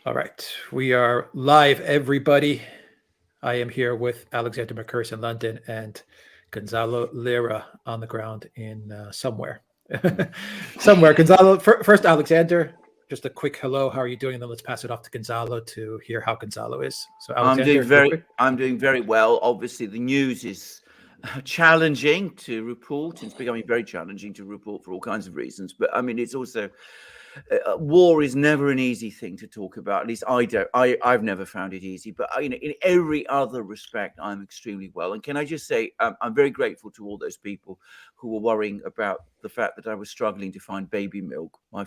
All right, we are live, everybody. I am here with Alexander McCurse in London and Gonzalo Lira on the ground in somewhere. Somewhere. Gonzalo, first, Alexander, just a quick hello. How are you doing? And then let's pass it off to Gonzalo to hear how Gonzalo is. So, Alexander, real quick. I'm doing very well. Obviously, the news is challenging to report. It's becoming very challenging to report for all kinds of reasons. But I mean, it's also war is never an easy thing to talk about. At least I've never found it easy. But in every other respect, I'm extremely well. And can I just say, I'm very grateful to all those people who were worrying about the fact that I was struggling to find baby milk. My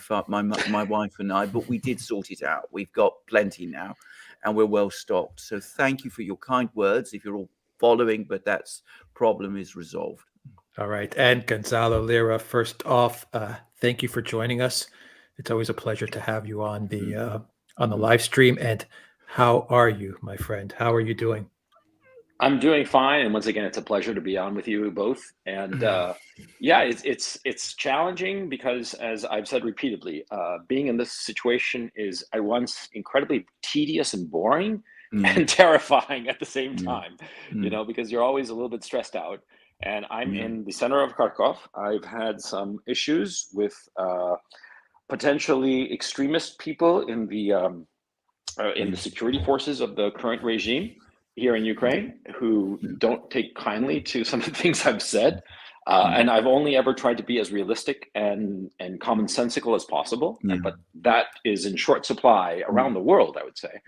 wife and I, but we did sort it out. We've got plenty now, and we're well stocked. So thank you for your kind words. If you're all following, but that's problem is resolved. All right, and Gonzalo Lira, first off, thank you for joining us. It's always a pleasure to have you on the live stream. And how are you, my friend? How are you doing? I'm doing fine, and once again, it's a pleasure to be on with you both. And yeah, it's challenging because, as I've said repeatedly, being in this situation is at once incredibly tedious and boring, and terrifying at the same time. Because you're always a little bit stressed out. And I'm in the center of Karkov. I've had some issues with potentially extremist people in the security forces of the current regime here in Ukraine, who don't take kindly to some of the things I've said. And I've only ever tried to be as realistic and commonsensical as possible. But that is in short supply around the world, I would say.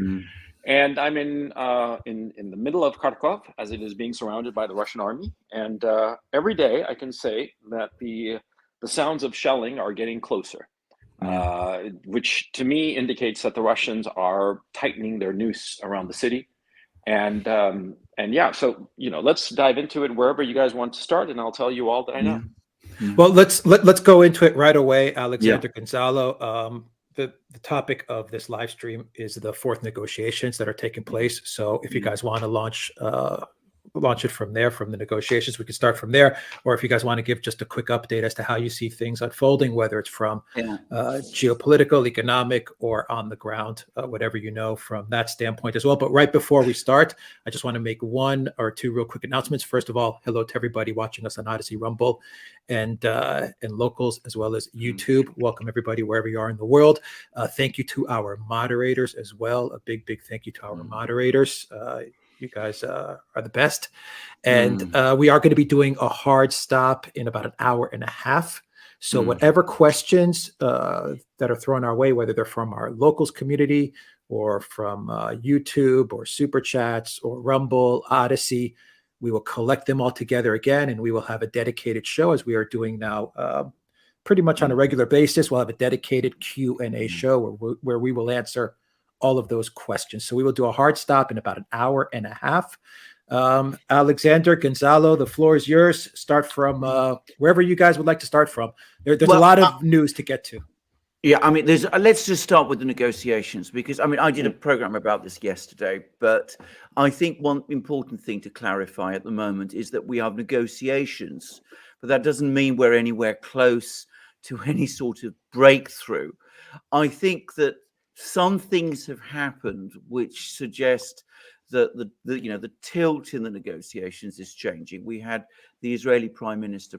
And I'm in the middle of Karkov, as it is being surrounded by the Russian army. And every day I can say that the sounds of shelling are getting closer. Which to me indicates that the Russians are tightening their noose around the city. And yeah, so let's dive into it wherever you guys want to start, and I'll tell you all that I know. Well, let's go into it right away, Alexander Gonzalo. The topic of this live stream is the fourth negotiations that are taking place. So if you guys want to launch it from there, from the negotiations, we can start from there. Or if you guys want to give just a quick update as to how you see things unfolding, whether it's from geopolitical, economic, or on the ground, whatever you know from that standpoint as well. But right before we start, I just want to make one or two real quick announcements. First of all, hello to everybody watching us on Odyssey, Rumble, and Locals, as well as YouTube. Welcome everybody wherever you are in the world. Thank you to our moderators as well. A big thank you to our moderators. You guys are the best. And we are going to be doing a hard stop in about an hour and a half. So whatever questions that are thrown our way, whether they're from our locals community or from YouTube or Super Chats or Rumble, Odyssey, we will collect them all together again, and we will have a dedicated show, as we are doing now pretty much on a regular basis. We'll have a dedicated Q&A show where we will answer all of those questions. So we will do a hard stop in about an hour and a half. Alexander, Gonzalo, the floor is yours. Start from wherever you guys would like to start from. There's a lot of news to get to. Yeah, I mean, let's just start with the negotiations, because I did a program about this yesterday, but I think one important thing to clarify at the moment is that we have negotiations, but that doesn't mean we're anywhere close to any sort of breakthrough. I think that some things have happened which suggest that the tilt in the negotiations is changing. We had the Israeli Prime Minister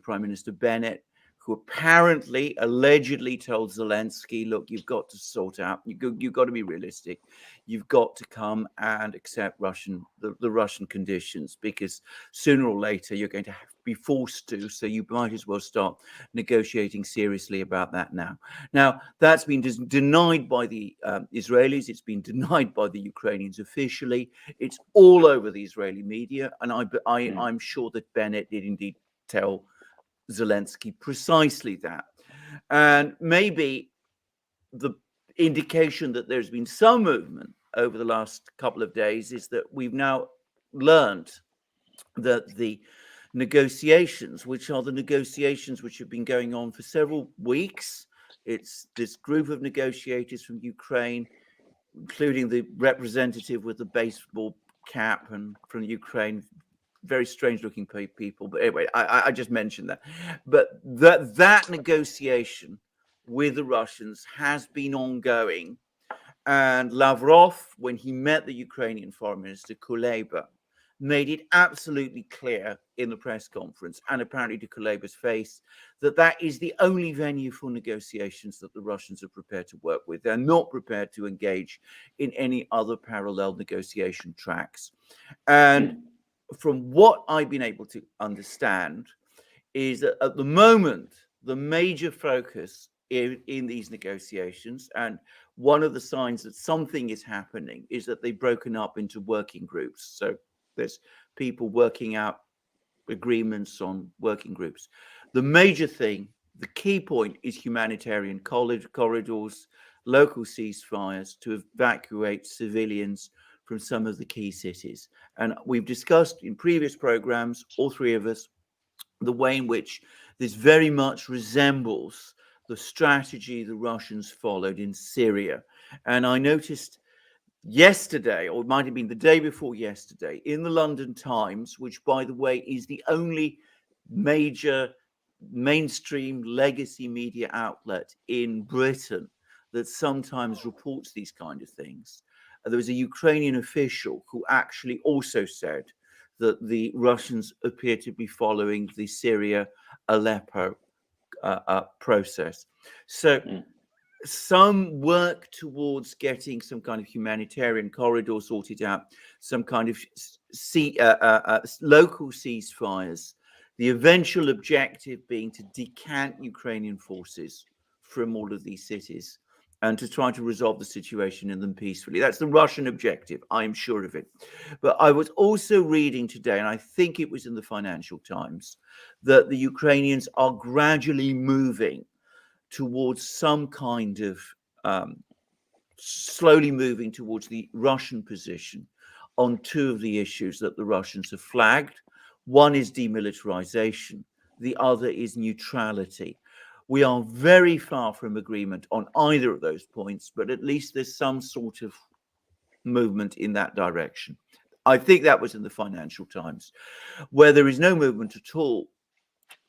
Bennett, who allegedly told Zelensky, look, you've got to sort out, you've got to be realistic. You've got to come and accept the Russian conditions, because sooner or later you're going to be forced to, so you might as well start negotiating seriously about that now. Now, that's been denied by the Israelis. It's been denied by the Ukrainians officially. It's all over the Israeli media. And I'm sure that Bennett did indeed tell Zelensky precisely that. And maybe the indication that there's been some movement over the last couple of days is that we've now learned that the negotiations, which are the negotiations which have been going on for several weeks, it's this group of negotiators from Ukraine, including the representative with the baseball cap and from Ukraine, very strange looking people. But anyway, I just mentioned that. But that negotiation with the Russians has been ongoing. And Lavrov, when he met the Ukrainian Foreign Minister Kuleba, made it absolutely clear in the press conference, and apparently to Kuleba's face, that that is the only venue for negotiations that the Russians are prepared to work with. They're not prepared to engage in any other parallel negotiation tracks. And from what I've been able to understand is that at the moment, the major focus in these negotiations, and one of the signs that something is happening, is that they've broken up into working groups. So there's people working out agreements on working groups. The major thing, the key point, is humanitarian corridors, local ceasefires to evacuate civilians from some of the key cities. And we've discussed in previous programs, all three of us, the way in which this very much resembles the strategy the Russians followed in Syria. And I noticed yesterday, or it might have been the day before yesterday, in the London Times, which, by the way, is the only major mainstream legacy media outlet in Britain that sometimes reports these kind of things, there was a Ukrainian official who actually also said that the Russians appear to be following the Syria-Aleppo process. So some work towards getting some kind of humanitarian corridor sorted out, some kind of local ceasefires, the eventual objective being to decant Ukrainian forces from all of these cities and to try to resolve the situation in them peacefully. That's the Russian objective, I'm sure of it. But I was also reading today, and I think it was in the Financial Times, that the Ukrainians are gradually moving towards some kind of slowly moving towards the Russian position on two of the issues that the Russians have flagged. One is demilitarization, the other is neutrality. We are very far from agreement on either of those points, but at least there's some sort of movement in that direction. I think that was in the Financial Times. Where there is no movement at all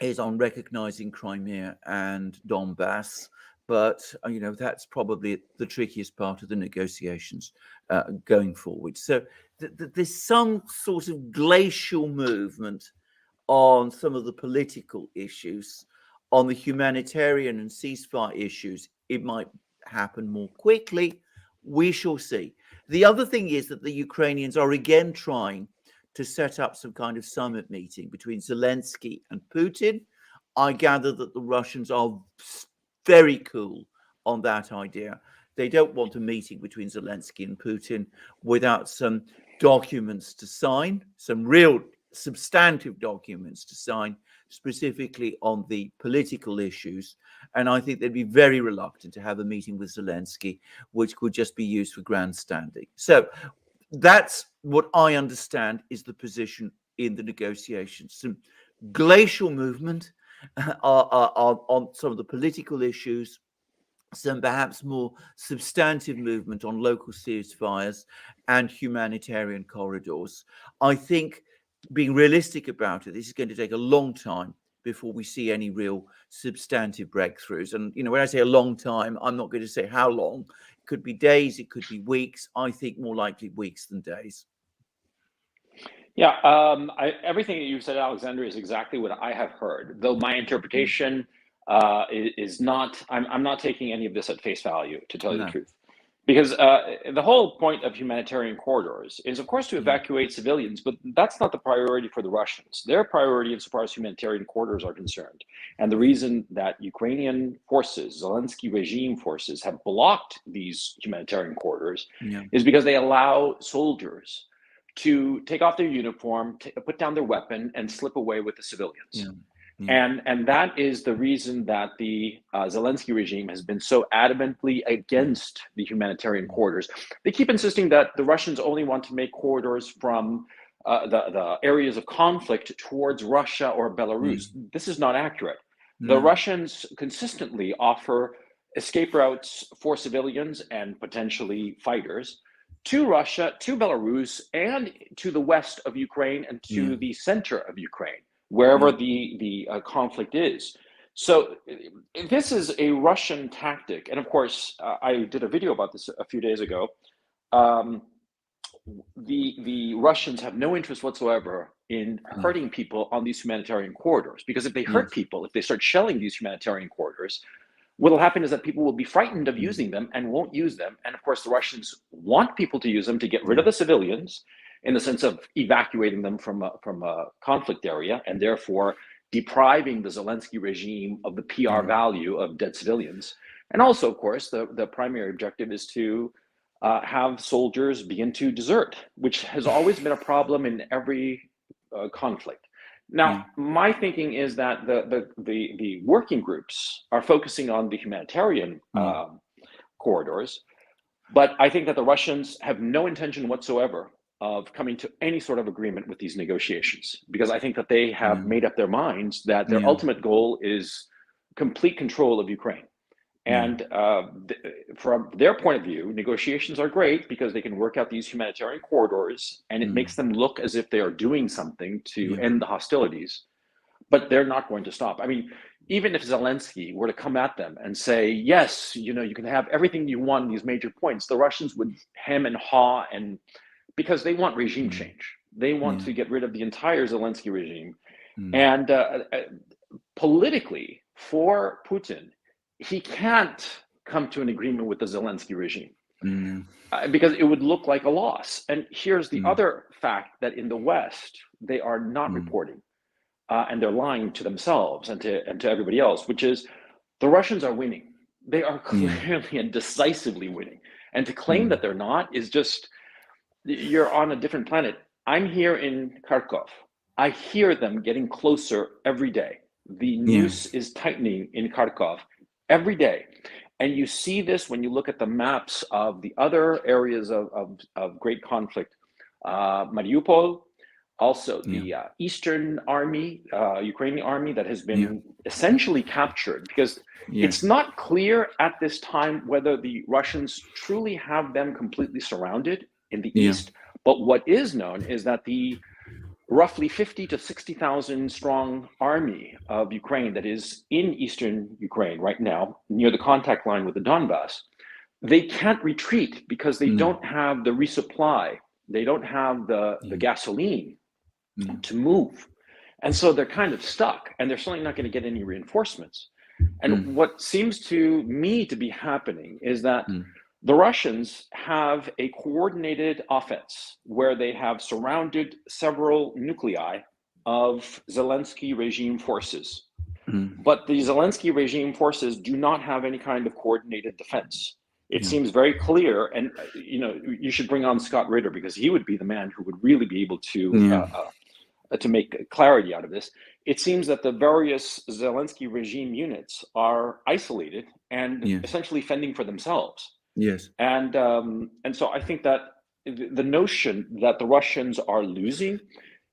is on recognizing Crimea and Donbass. But, you know, that's probably the trickiest part of the negotiations going forward. So there's some sort of glacial movement on some of the political issues. On the humanitarian and ceasefire issues, it might happen more quickly. We shall see. The other thing is that the Ukrainians are again trying to set up some kind of summit meeting between Zelensky and Putin. I gather that the Russians are very cool on that idea. They don't want a meeting between Zelensky and Putin without some documents to sign, some real substantive documents to sign, specifically on the political issues. And I think they'd be very reluctant to have a meeting with Zelensky, which could just be used for grandstanding. So that's what I understand is the position in the negotiations. Some glacial movement on some of the political issues, some perhaps more substantive movement on local ceasefires and humanitarian corridors. I think, being realistic about it, this is going to take a long time before we see any real substantive breakthroughs. And, you know, when I say a long time, I'm not going to say how long. It could be days, it could be weeks. I think more likely weeks than days. Yeah, everything that you've said, Alexander, is exactly what I have heard. Though my interpretation is not, I'm not taking any of this at face value, to tell you the truth. Because the whole point of humanitarian corridors is, of course, to evacuate civilians, but that's not the priority for the Russians. Their priority, as far as humanitarian corridors are concerned, and the reason that Ukrainian forces, Zelensky regime forces, have blocked these humanitarian corridors is because they allow soldiers to take off their uniform, put down their weapon, and slip away with the civilians. And that is the reason that the Zelensky regime has been so adamantly against the humanitarian corridors. They keep insisting that the Russians only want to make corridors from the areas of conflict towards Russia or Belarus. This is not accurate. The Russians consistently offer escape routes for civilians and potentially fighters to Russia, to Belarus, and to the west of Ukraine and to the center of Ukraine, wherever the conflict is. So this is a Russian tactic, and of course, I did a video about this a few days ago. The Russians have no interest whatsoever in hurting people on these humanitarian corridors, because if they hurt people, if they start shelling these humanitarian corridors, what will happen is that people will be frightened of using them and won't use them. And of course, the Russians want people to use them to get rid of the civilians, in the sense of evacuating them from a conflict area, and therefore depriving the Zelensky regime of the PR value of dead civilians. And also, of course, the primary objective is to have soldiers begin to desert, which has always been a problem in every conflict. Now, my thinking is that the working groups are focusing on the humanitarian corridors, but I think that the Russians have no intention whatsoever of coming to any sort of agreement with these negotiations, because I think that they have made up their minds that their ultimate goal is complete control of Ukraine. And from their point of view, negotiations are great because they can work out these humanitarian corridors, and it makes them look as if they are doing something to end the hostilities, but they're not going to stop. I mean, even if Zelensky were to come at them and say, yes, you can have everything you want in these major points, the Russians would hem and haw, and because they want regime change. They want to get rid of the entire Zelensky regime. And politically, for Putin, he can't come to an agreement with the Zelensky regime because it would look like a loss. And here's the other fact that in the West, they are not reporting, and they're lying to themselves and to everybody else, which is the Russians are winning. They are clearly and decisively winning. And to claim that they're not is just, you're on a different planet. I'm here in Karkov. I hear them getting closer every day. The noose is tightening in Karkov every day. And you see this when you look at the maps of the other areas of great conflict. Mariupol, also the Eastern Army, Ukrainian army that has been essentially captured, because it's not clear at this time whether the Russians truly have them completely surrounded in the east. But what is known is that the roughly 50 to 60,000 strong army of Ukraine that is in eastern Ukraine right now, near the contact line with the Donbass, they can't retreat because they don't have the resupply. They don't have the gasoline to move. And so they're kind of stuck, and they're certainly not going to get any reinforcements. And what seems to me to be happening is that the Russians have a coordinated offense where they have surrounded several nuclei of Zelensky regime forces. But the Zelensky regime forces do not have any kind of coordinated defense. It seems very clear, and you should bring on Scott Ritter, because he would be the man who would really be able to make clarity out of this. It seems that the various Zelensky regime units are isolated and essentially fending for themselves. And so I think that the notion that the Russians are losing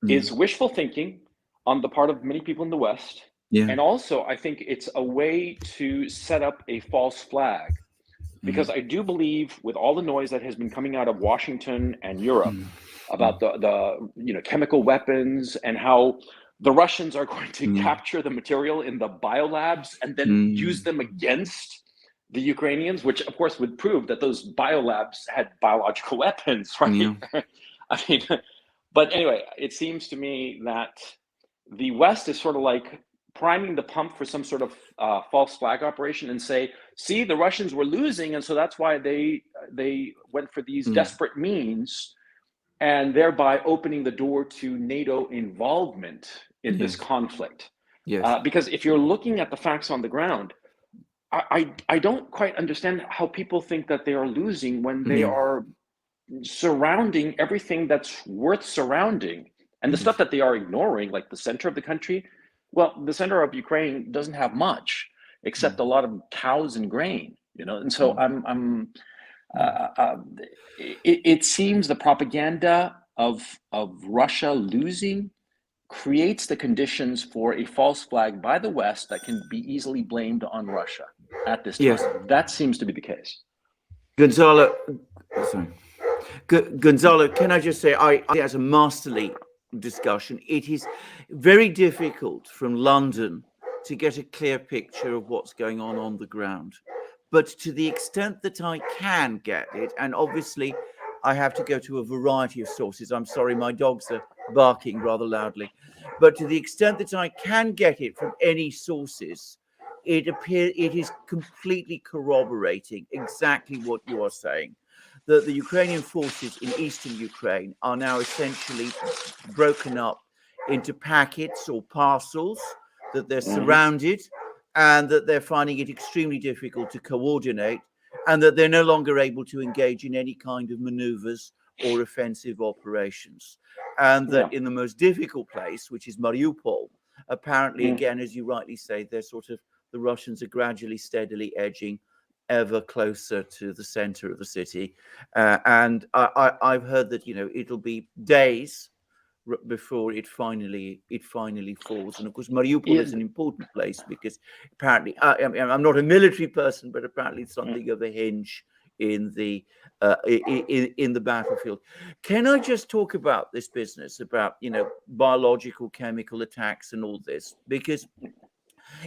is wishful thinking on the part of many people in the West. And also, I think it's a way to set up a false flag, because I do believe, with all the noise that has been coming out of Washington and Europe about the chemical weapons, and how the Russians are going to capture the material in the biolabs and then use them against the Ukrainians, which of course would prove that those biolabs had biological weapons, right? I mean, but anyway, it seems to me that the West is sort of like priming the pump for some sort of false flag operation, and say, see, the Russians were losing, and so that's why they went for these desperate means, and thereby opening the door to NATO involvement in this conflict. Because if you're looking at the facts on the ground, I don't quite understand how people think that they are losing when they are surrounding everything that's worth surrounding. And the stuff that they are ignoring, like the center of the country, well, the center of Ukraine doesn't have much except a lot of cows and grain, And so it seems the propaganda of Russia losing creates the conditions for a false flag by the West that can be easily blamed on Russia at this time. That seems to be the case. Gonzalo, can I just say, I think that's a masterly discussion. It is very difficult from London to get a clear picture of what's going on the ground. But to the extent that I can get it, and obviously I have to go to a variety of sources. I'm sorry, my dogs are barking rather loudly. But to the extent that I can get it from any sources, it is completely corroborating exactly what you are saying. That the Ukrainian forces in eastern Ukraine are now essentially broken up into packets or parcels, that they're surrounded, and that they're finding it extremely difficult to coordinate, and that they're no longer able to engage in any kind of maneuvers or offensive operations. And that in the most difficult place, which is Mariupol, apparently, again, as you rightly say, they're sort of, the Russians are gradually, steadily edging ever closer to the center of the city. And I've heard that, it'll be days before it finally falls. And of course, Mariupol is an important place because apparently, I'm not a military person, but apparently it's something of a hinge in the battlefield. Can I just talk about this business about biological, chemical attacks and all this? Because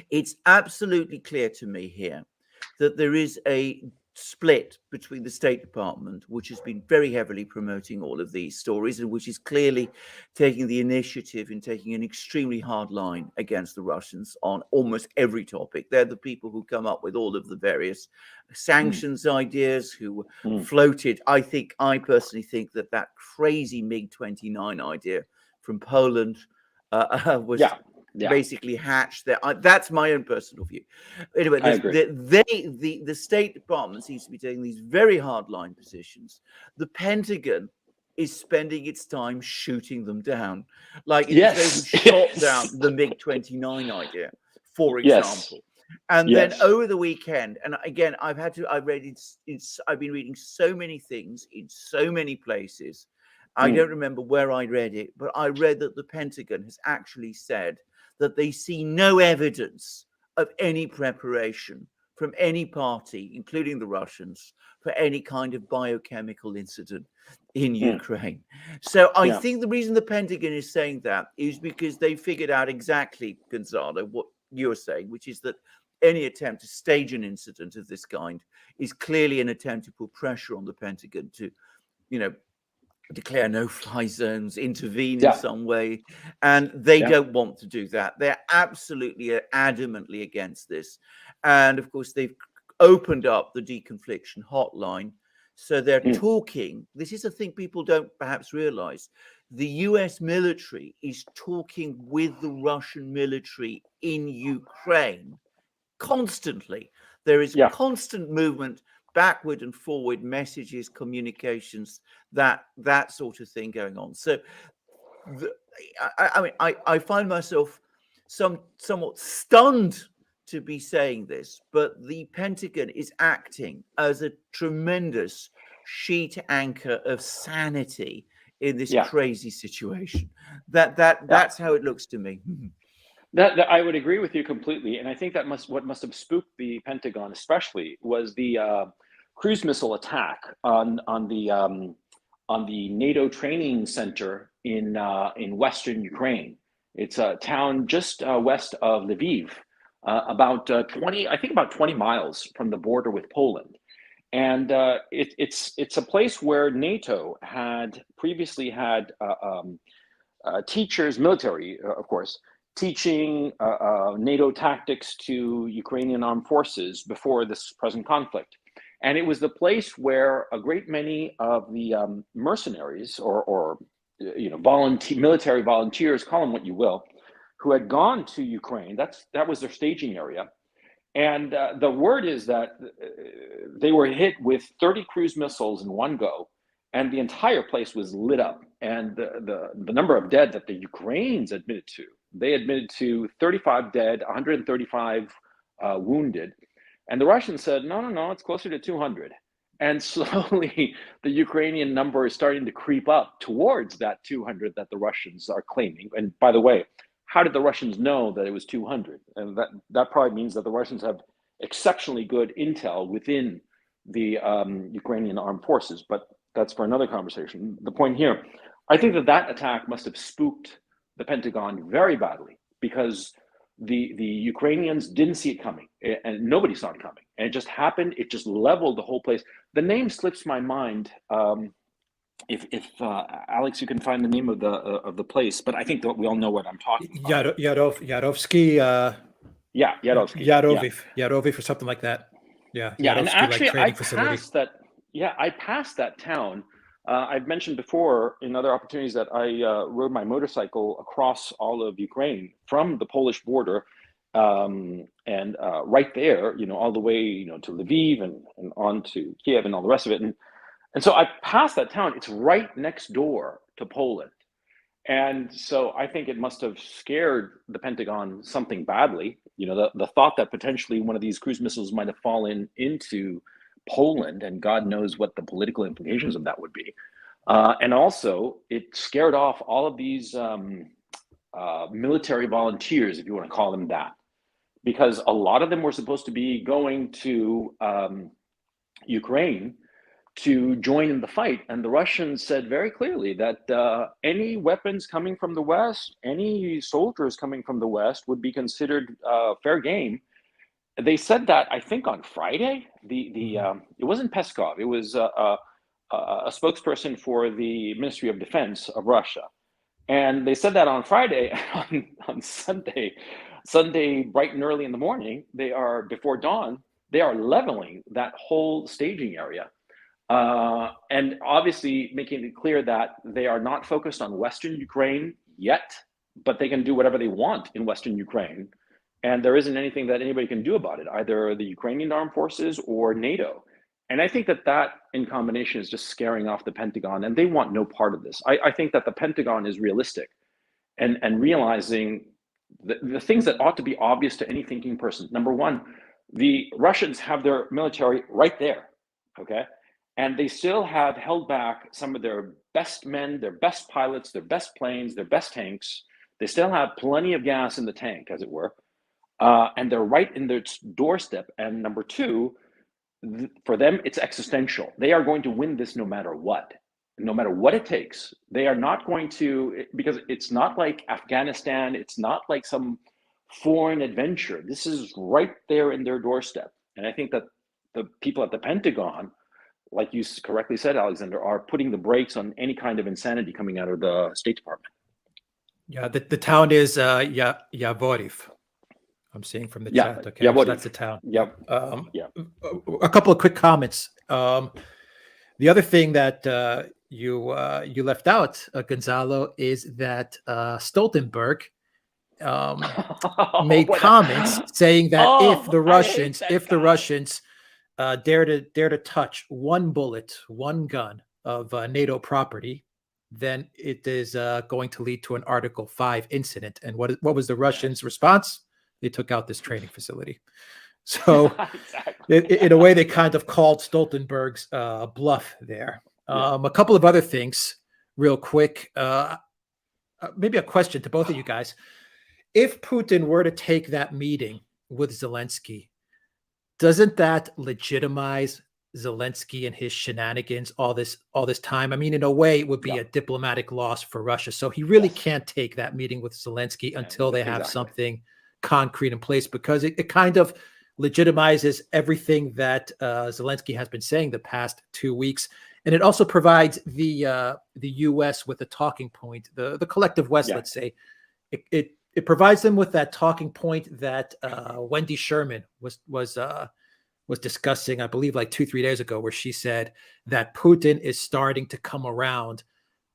it's absolutely clear to me here that there is a split between the State Department, which has been very heavily promoting all of these stories and which is clearly taking the initiative in taking an extremely hard line against the Russians on almost every topic. They're the people who come up with all of the various sanctions ideas, who floated. I personally think that crazy MiG-29 idea from Poland was basically hatched there. That's my own personal view. Anyway, the State Department seems to be taking these very hardline positions. The Pentagon is spending its time shooting them down, like it's shot down the MiG-29 idea, for example. And then over the weekend, and again, I've been reading so many things in so many places. I don't remember where I read it, but I read that the Pentagon has actually said that they see no evidence of any preparation from any party, including the Russians, for any kind of biochemical incident in Ukraine. So I think the reason the Pentagon is saying that is because they figured out exactly, Gonzalo, what you're saying, which is that any attempt to stage an incident of this kind is clearly an attempt to put pressure on the Pentagon to, declare no-fly zones, intervene in some way, and they don't want to do that. They're absolutely adamantly against this. And of course, they've opened up the deconfliction hotline. So they're talking. This is a thing people don't perhaps realize. The US military is talking with the Russian military in Ukraine constantly. There is constant movement backward and forward, messages, communications, that sort of thing going on. So I find myself somewhat stunned to be saying this, but the Pentagon is acting as a tremendous sheet anchor of sanity in this crazy situation. That's how it looks to me. That I would agree with you completely, and I think that what must have spooked the Pentagon especially was the cruise missile attack on the NATO training center in western Ukraine. It's a town just west of Lviv, about 20 miles from the border with Poland, and it's a place where NATO had previously had teachers, military, of course, teaching NATO tactics to Ukrainian armed forces before this present conflict. And it was the place where a great many of the mercenaries or military volunteers, call them what you will, who had gone to Ukraine, that was their staging area. And the word is that they were hit with 30 cruise missiles in one go, and the entire place was lit up. And the number of dead that the Ukrainians admitted to, they admitted to 35 dead, 135 wounded. And the Russians said, no, it's closer to 200. And slowly the Ukrainian number is starting to creep up towards that 200 that the Russians are claiming. And by the way, how did the Russians know that it was 200? And that probably means that the Russians have exceptionally good intel within the Ukrainian armed forces. But that's for another conversation. The point here, I think that attack must have spooked the Pentagon very badly, because the Ukrainians didn't see it coming, and nobody saw it coming, and it just happened. It just leveled the whole place. The name slips my mind. If Alex, you can find the name of the place, but I think that we all know what I'm talking about. Yarovsky, Yeah, Yarovsky. Yaroviv or something like that. Yeah, Yeah, and Yarovsky, actually, like training facility. I passed that town. I've mentioned before in other opportunities that I rode my motorcycle across all of Ukraine from the Polish border, and right there, all the way, to Lviv and on to Kiev and all the rest of it. And so I passed that town. It's right next door to Poland. And so I think it must have scared the Pentagon something badly. The thought that potentially one of these cruise missiles might have fallen into Poland, and God knows what the political implications of that would be. And also, it scared off all of these military volunteers, if you want to call them that, because a lot of them were supposed to be going to Ukraine to join in the fight. And the Russians said very clearly that any weapons coming from the West, any soldiers coming from the West would be considered fair game. They said that, I think, on Friday. It wasn't Peskov. It was a spokesperson for the Ministry of Defense of Russia. And they said that on Friday. On Sunday, bright and early in the morning, before dawn, they are leveling that whole staging area. And obviously making it clear that they are not focused on Western Ukraine yet, but they can do whatever they want in Western Ukraine. And there isn't anything that anybody can do about it, either the Ukrainian armed forces or NATO. And I think that in combination is just scaring off the Pentagon, and they want no part of this. I think that the Pentagon is realistic and realizing the things that ought to be obvious to any thinking person. Number one, the Russians have their military right there, okay? And they still have held back some of their best men, their best pilots, their best planes, their best tanks. They still have plenty of gas in the tank, as it were. And they're right in their doorstep. And number two, for them, it's existential. They are going to win this no matter what it takes. They are not going to, because it's not like Afghanistan. It's not like some foreign adventure. This is right there in their doorstep. And I think that the people at the Pentagon, like you correctly said, Alexander, are putting the brakes on any kind of insanity coming out of the State Department. Yeah, the town is Yavoriv. I'm seeing from the chat. Okay, so that's the town. Yep. A couple of quick comments. The other thing that you left out, Gonzalo, is that Stoltenberg made comments saying that if the Russians dare to touch one bullet, one gun of NATO property, then it is going to lead to an Article 5 incident. And what was the Russians' response? They took out this training facility. So exactly. In a way, they kind of called Stoltenberg's bluff there. A couple of other things real quick. Maybe a question to both of you guys. If Putin were to take that meeting with Zelensky, doesn't that legitimize Zelensky and his shenanigans all this time? I mean, in a way, it would be a diplomatic loss for Russia. So he really can't take that meeting with Zelensky until they have something concrete in place, because it kind of legitimizes everything that Zelensky has been saying the past 2 weeks. And it also provides the U.S. with a talking point, the collective West, let's say. It provides them with that talking point that Wendy Sherman was discussing, I believe, like 2-3 days ago, where she said that Putin is starting to come around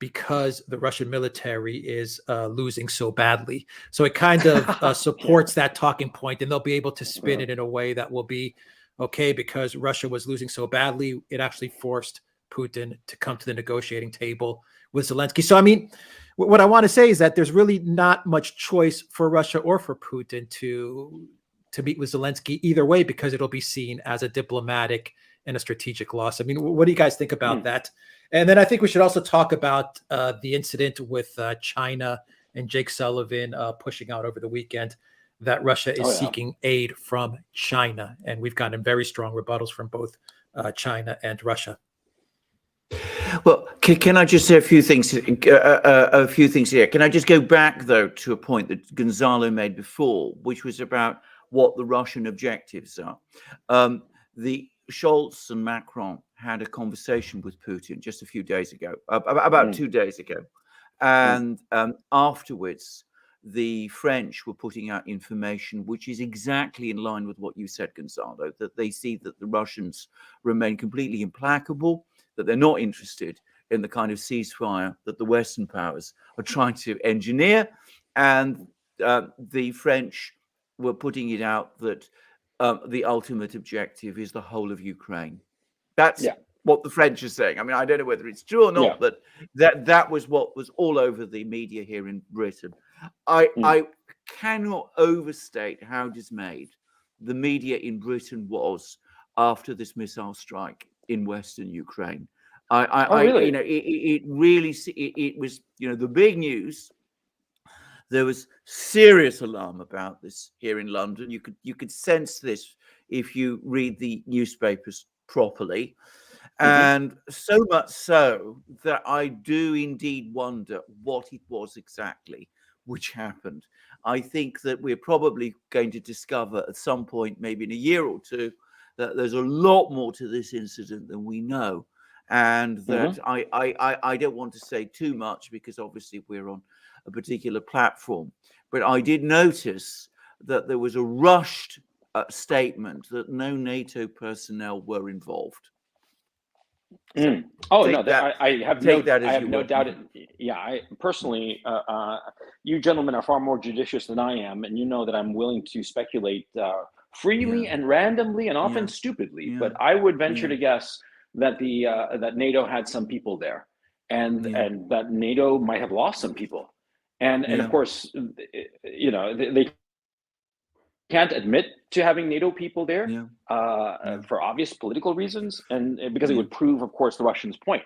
because the Russian military is losing so badly. So it kind of supports that talking point, and they'll be able to spin it in a way that will be okay, because Russia was losing so badly, it actually forced Putin to come to the negotiating table with Zelensky. So, I mean, what I want to say is that there's really not much choice for Russia or for Putin to meet with Zelensky either way, because it'll be seen as a diplomatic and a strategic loss. I mean, what do you guys think about that? And then I think we should also talk about the incident with China and Jake Sullivan pushing out over the weekend that Russia is seeking aid from China. And we've gotten very strong rebuttals from both China and Russia. Well, can I just say a few things? A few things here. Can I just go back though to a point that Gonzalo made before, which was about what the Russian objectives are. The Scholz and Macron had a conversation with Putin just a few days ago, about 2 days ago, and afterwards, the French were putting out information which is exactly in line with what you said, Gonzalo, that they see that the Russians remain completely implacable, that they're not interested in the kind of ceasefire that the Western powers are trying to engineer. And the French were putting it out that the ultimate objective is the whole of Ukraine. That's what the French are saying. I mean, I don't know whether it's true or not, but that was what was all over the media here in Britain. I cannot overstate how dismayed the media in Britain was after this missile strike in Western Ukraine. Really? You know, it really, it was, you know, the big news. There was serious alarm about this here in London. You could sense this if you read the newspapers properly. And so much so that I do indeed wonder what it was exactly which happened. I think that we're probably going to discover at some point, maybe in a year or two, that there's a lot more to this incident than we know. And that I don't want to say too much because obviously we're on a particular platform. But I did notice that there was a rushed statement that no NATO personnel were involved. So I have no doubt. I personally, you gentlemen are far more judicious than I am, and you know that I'm willing to speculate freely and randomly and often stupidly. But I would venture to guess that that NATO had some people there, and that NATO might have lost some people, and of course, you know, they can't admit to having NATO people there for obvious political reasons, and because it would prove, of course, the Russians' point.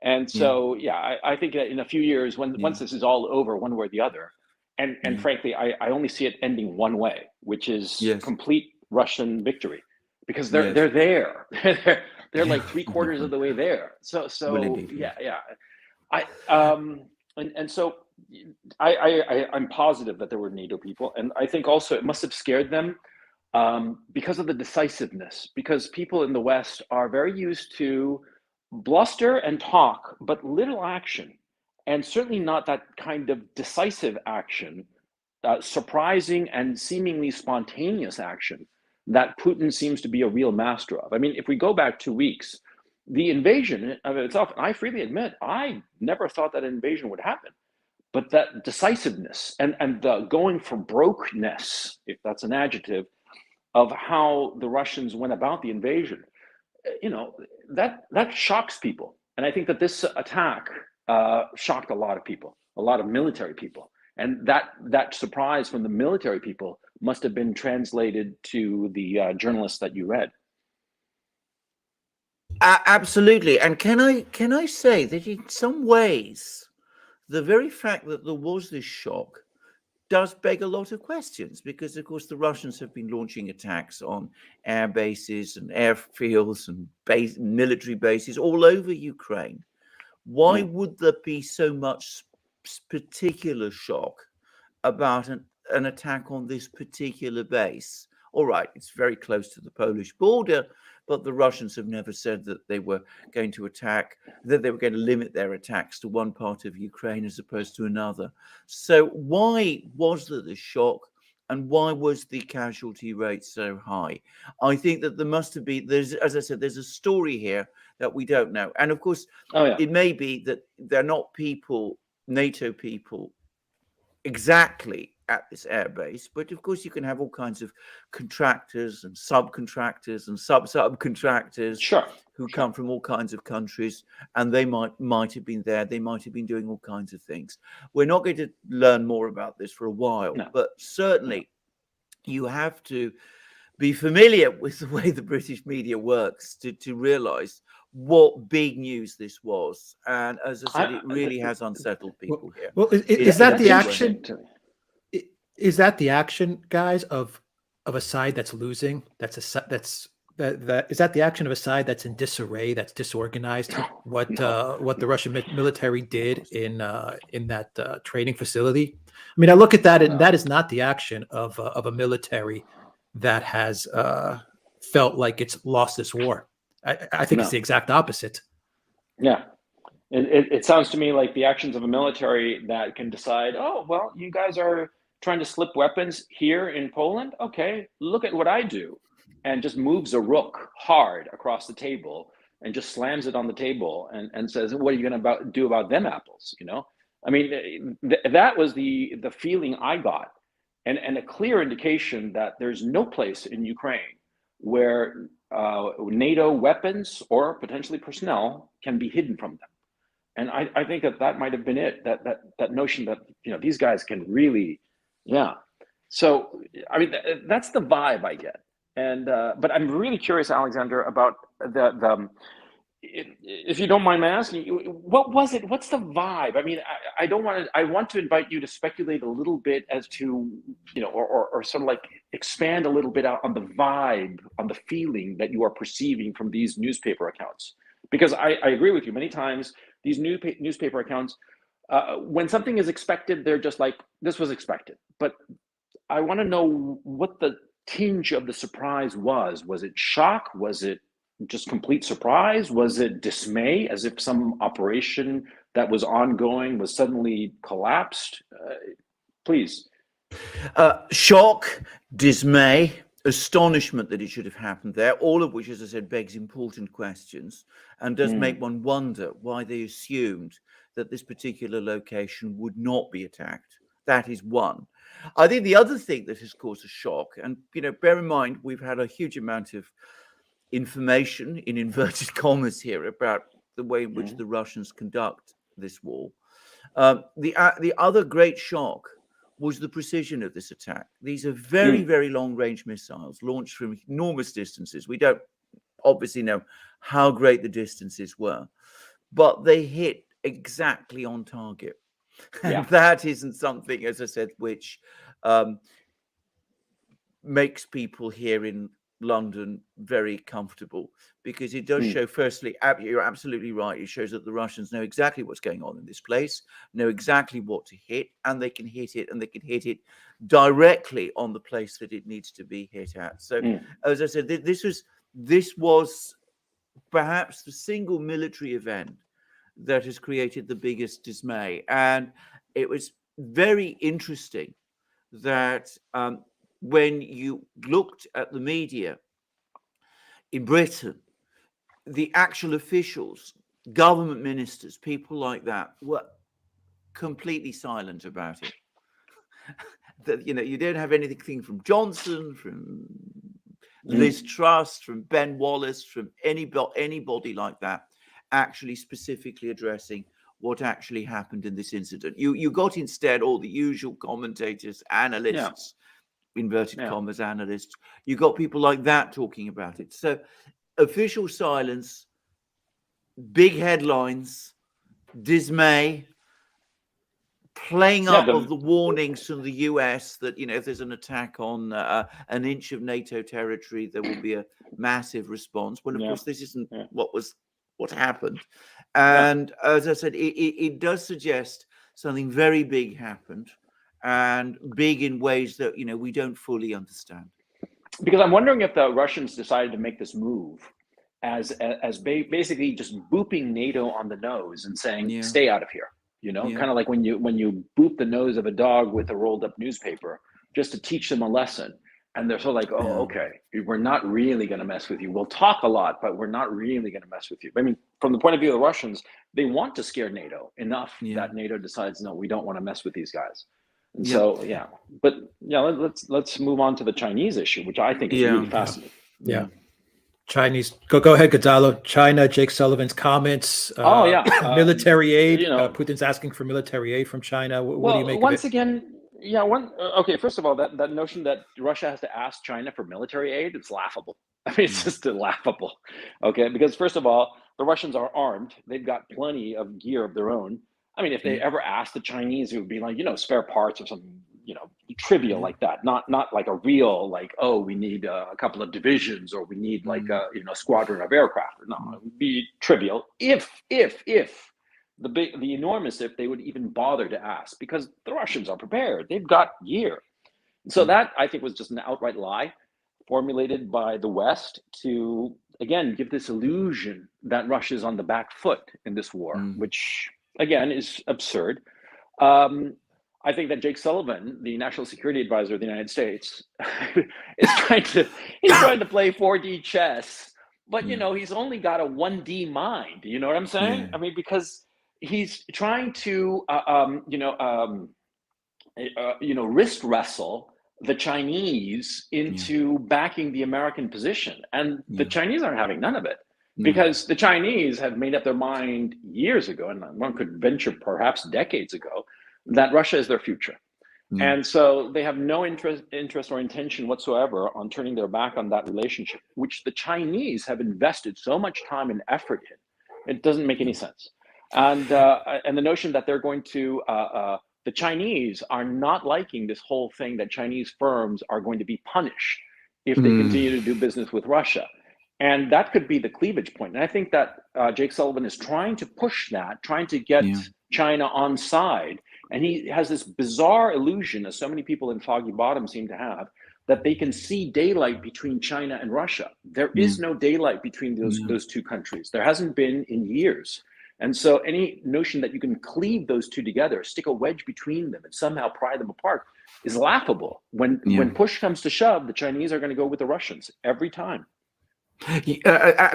And so, I think that in a few years, once this is all over, one way or the other, and frankly, I only see it ending one way, which is complete Russian victory, because they're there. they're like 3/4 of the way there. So I'm positive that there were NATO people, and I think also it must have scared them because of the decisiveness. Because people in the West are very used to bluster and talk, but little action, and certainly not that kind of decisive action, surprising and seemingly spontaneous action that Putin seems to be a real master of. I mean, if we go back 2 weeks, the invasion of itself, I freely admit, I never thought that invasion would happen. But that decisiveness and the going for brokeness, if that's an adjective, of how the Russians went about the invasion, you know, that shocks people. And I think that this attack shocked a lot of people, a lot of military people. And that surprise from the military people must have been translated to the journalists that you read. Absolutely. And can I say that in some ways, the very fact that there was this shock does beg a lot of questions, because, of course, the Russians have been launching attacks on air bases and airfields and military bases all over Ukraine. Why would there be so much particular shock about an attack on this particular base? All right, it's very close to the Polish border, but the Russians have never said that they were going to attack, that they were going to limit their attacks to one part of Ukraine as opposed to another. So why was there this shock, and why was the casualty rate so high? I think that there must have been, as I said, there's a story here that we don't know. And of course, it may be that they're not people, NATO people, exactly at this airbase, but of course you can have all kinds of contractors and subcontractors and subcontractors who come from all kinds of countries, and they might have been there. They might have been doing all kinds of things. We're not going to learn more about this for a while, but certainly you have to be familiar with the way the British media works to realize what big news this was. And as I said, it really has unsettled people here. Well, is that the action? Is that the action, guys, of a side that's losing? That's that is that the action of a side that's in disarray, that's disorganized? What the Russian military did in that training facility? I mean, I look at that, and that is not the action of a military that has felt like it's lost this war. I think it's the exact opposite. Yeah. It sounds to me like the actions of a military that can decide, oh, well, you guys are trying to slip weapons here in Poland. Okay, look at what I do. And just moves a rook hard across the table and just slams it on the table and says, what are you going to do about them apples? You know, I mean, that was the feeling I got, and a clear indication that there's no place in Ukraine where NATO weapons or potentially personnel can be hidden from them. And I think that might have been it, that notion that, you know, these guys can really, yeah. So, I mean, that's the vibe I get. And but I'm really curious, Alexander, about if you don't mind my asking you, what was it? What's the vibe? I mean, I don't want to. I want to invite you to speculate a little bit as to, you know, or sort of like expand a little bit out on the vibe, on the feeling that you are perceiving from these newspaper accounts. Because I agree with you. Many times these newspaper accounts, when something is expected, they're just like, this was expected. But I want to know what the tinge of the surprise was. Was it shock? Was it just complete surprise? Was it dismay, as if some operation that was ongoing was suddenly collapsed? Please. Shock, dismay, astonishment that it should have happened there, all of which, as I said, begs important questions and does make one wonder why they assumed that this particular location would not be attacked. That is one. I think the other thing that has caused a shock, and, you know, bear in mind, we've had a huge amount of information, in inverted commas here, about the way in which the Russians conduct this war. The other great shock was the precision of this attack. These are very, very long-range missiles launched from enormous distances. We don't obviously know how great the distances were, but they hit exactly on target. And that isn't something, as I said, which makes people here in London very comfortable, because it does show, firstly, you're absolutely right, it shows that the Russians know exactly what's going on in this place, know exactly what to hit, and they can hit it, and they can hit it directly on the place that it needs to be hit at. So, as I said, this was perhaps the single military event that has created the biggest dismay. And it was very interesting that when you looked at the media in Britain, the actual officials, government ministers, people like that, were completely silent about it. That, you know, you don't have anything from Johnson, from Liz Truss, from Ben Wallace, from anybody like that, actually specifically addressing what actually happened in this incident. You got instead all the usual commentators, analysts, inverted commas, analysts. You got people like that talking about it. So official silence, big headlines, dismay, playing up of the warnings from the US that, you know, if there's an attack on an inch of NATO territory, there will be a massive response. Well, of course, this isn't what happened. And as I said, it does suggest something very big happened, and big in ways that, you know, we don't fully understand. Because I'm wondering if the Russians decided to make this move as basically just booping NATO on the nose and saying, stay out of here. You know, kind of like when you boop the nose of a dog with a rolled up newspaper, just to teach them a lesson. And they're sort of like, oh, okay, we're not really going to mess with you. We'll talk a lot, but we're not really going to mess with you. I mean, from the point of view of the Russians, they want to scare NATO enough that NATO decides, no, we don't want to mess with these guys. And so, but let's move on to the Chinese issue, which I think is really fascinating. Chinese, go ahead, Gonzalo. China, Jake Sullivan's comments. Military aid. Putin's asking for military aid from China. What do you make of it? Once again, okay, first of all, that notion that Russia has to ask China for military aid, it's laughable. I mean, it's just laughable. Okay, because first of all, the Russians are armed. They've got plenty of gear of their own. I mean, if they ever asked the Chinese, it would be like, you know, spare parts or something, trivial like that, not like a real, like, oh, we need a couple of divisions, or we need like a squadron of aircraft. No, it would be trivial if the enormous if they would even bother to ask, because the Russians are prepared. They've got gear. So that, I think, was just an outright lie formulated by the West to, again, give this illusion that Russia is on the back foot in this war, which, again, is absurd. I think that Jake Sullivan, the National Security Advisor of the United States, is trying to play 4D chess, but he's only got a 1D mind. You know what I'm saying? Yeah. I mean, because he's trying to wrist wrestle the Chinese into backing the American position, and the Chinese aren't having none of it. Because the Chinese have made up their mind years ago, and one could venture perhaps decades ago, that Russia is their future. And so they have no interest or intention whatsoever on turning their back on that relationship, which the Chinese have invested so much time and effort in. It doesn't make any sense. And the notion that they're going to, the Chinese are not liking this whole thing, that Chinese firms are going to be punished if they continue to do business with Russia. And that could be the cleavage point. And I think that Jake Sullivan is trying to push that, trying to get China on side. And he has this bizarre illusion, as so many people in Foggy Bottom seem to have, that they can see daylight between China and Russia. There is no daylight between those two countries. There hasn't been in years. And so any notion that you can cleave those two together, stick a wedge between them and somehow pry them apart is laughable. When push comes to shove, the Chinese are going to go with the Russians every time.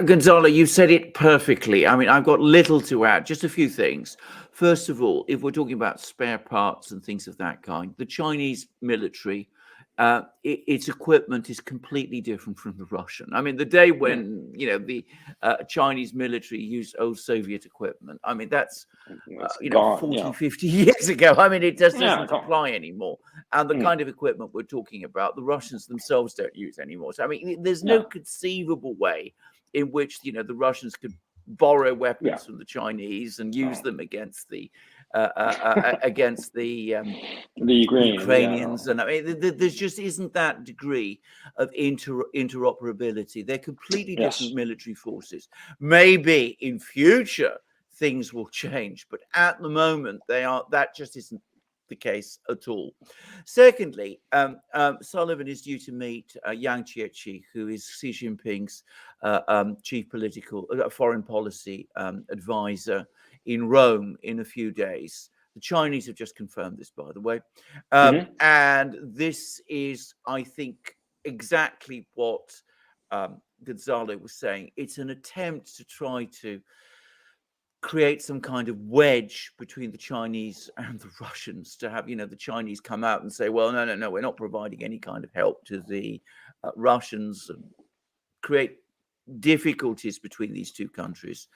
Gonzalo, you said it perfectly. I mean, I've got little to add, just a few things. First of all, if we're talking about spare parts and things of that kind, the Chinese military, its equipment is completely different from the Russian. I mean, the day when, the Chinese military used old Soviet equipment, I mean, that's, 40, 50 years ago. I mean, it just doesn't apply anymore. And the kind of equipment we're talking about, the Russians themselves don't use anymore. So, I mean, there's no conceivable way in which, the Russians could borrow weapons from the Chinese and use them against the Ukrainians. And I mean, there's just isn't that degree of interoperability. They're completely different military forces. Maybe in future things will change, but at the moment that just isn't the case at all. Secondly, Sullivan is due to meet Yang Jiechi, who is Xi Jinping's chief foreign policy advisor in Rome in a few days. The Chinese have just confirmed this, by the way. And this is, I think, exactly what Gonzalo was saying. It's an attempt to try to create some kind of wedge between the Chinese and the Russians, to have, the Chinese come out and say, well, no, we're not providing any kind of help to the Russians, and create difficulties between these two countries.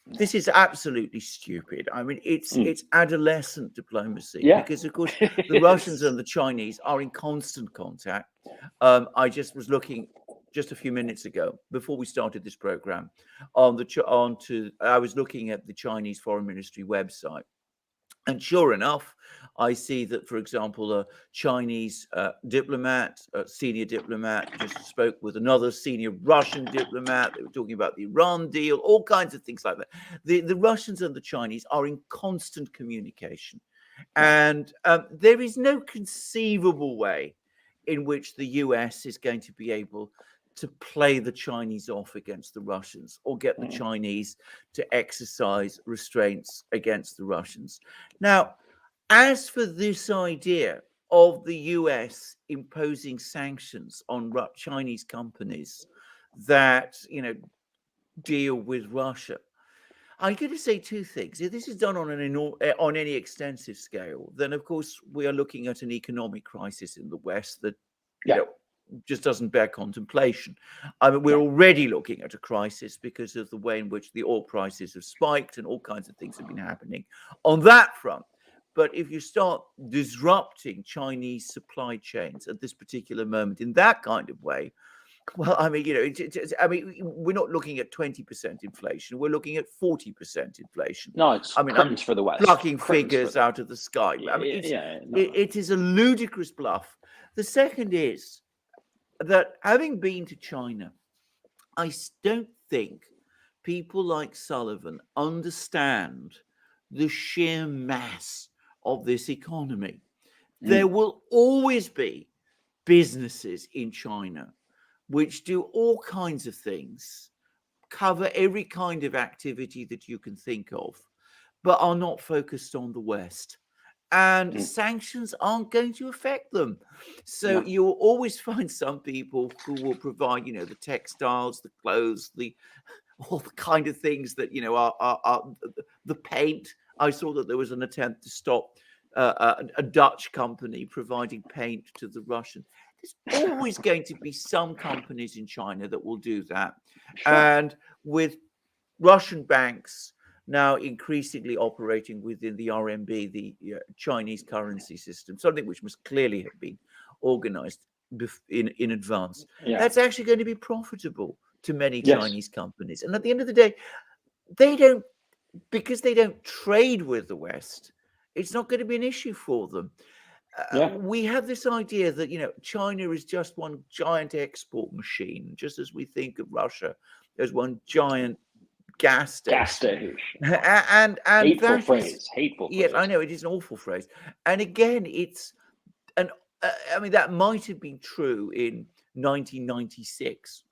This is absolutely stupid. I mean, it's adolescent diplomacy, because, of course, the Russians and the Chinese are in constant contact. I just was looking just a few minutes ago, before we started this program, I was looking at the Chinese Foreign Ministry website, and sure enough, I see that, for example, a Chinese senior diplomat, just spoke with another senior Russian diplomat. They were talking about the Iran deal, all kinds of things like that. The Russians and the Chinese are in constant communication, and there is no conceivable way in which the US is going to be able to play the Chinese off against the Russians, or get the Chinese to exercise restraints against the Russians. Now, as for this idea of the US imposing sanctions on Chinese companies that, deal with Russia, I'm going to say two things. If this is done on any extensive scale, then of course we are looking at an economic crisis in the West that, just doesn't bear contemplation. I mean, we're already looking at a crisis because of the way in which the oil prices have spiked, and all kinds of things have been happening on that front. But if you start disrupting Chinese supply chains at this particular moment in that kind of way, Well, I mean, I mean, we're not looking at 20% inflation. We're looking at 40% inflation. No, it's I mean, I'm curtains for the West. plucking Curtains figures out of the sky. I mean, it is a ludicrous bluff. The second is that, having been to China, I don't think people like Sullivan understand the sheer mass of this economy. There will always be businesses in China which do all kinds of things, cover every kind of activity that you can think of, but are not focused on the West. And sanctions aren't going to affect them. So you'll always find some people who will provide, the textiles, the clothes, all the kind of things that, are the paint. I saw that there was an attempt to stop a Dutch company providing paint to the Russian. There's always going to be some companies in China that will do that. Sure. And with Russian banks now increasingly operating within the RMB, the Chinese currency system, something which must clearly have been organized in advance, that's actually going to be profitable to many Chinese companies. And at the end of the day, because they don't trade with the West, it's not going to be an issue for them. We have this idea that, China is just one giant export machine, just as we think of Russia as one giant gas station. And hateful phrase. Yes, I know, it is an awful phrase. And again, I mean, that might have been true in 1996,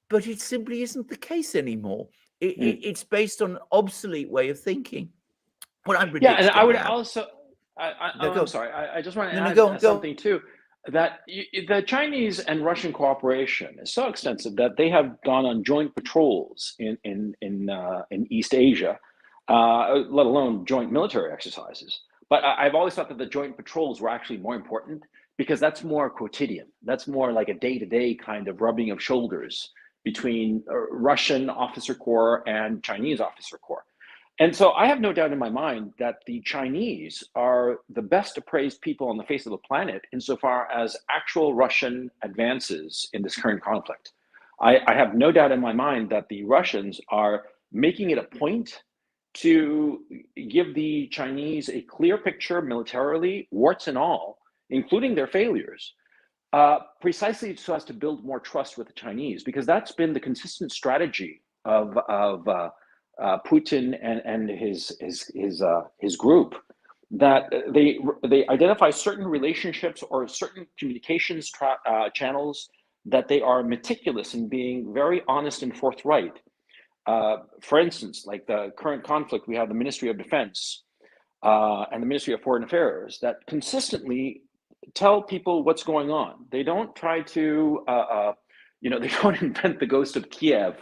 but it simply isn't the case anymore. It's based on an obsolete way of thinking. What I'm predicting. And I would also. I'm sorry. I just want to add something too. That the Chinese and Russian cooperation is so extensive that they have gone on joint patrols in East Asia, let alone joint military exercises. But I've always thought that the joint patrols were actually more important because that's more quotidian. That's more like a day-to-day kind of rubbing of shoulders between Russian officer corps and Chinese officer corps. And so I have no doubt in my mind that the Chinese are the best appraised people on the face of the planet insofar as actual Russian advances in this current conflict. I have no doubt in my mind that the Russians are making it a point to give the Chinese a clear picture militarily, warts and all, including their failures, precisely so as to build more trust with the Chinese, because that's been the consistent strategy of Putin and his group, that they identify certain relationships or certain communications channels that they are meticulous in being very honest and forthright. For instance, like the current conflict, we have the Ministry of Defense and the Ministry of Foreign Affairs that consistently tell people what's going on. They don't try to, they don't invent the ghost of Kiev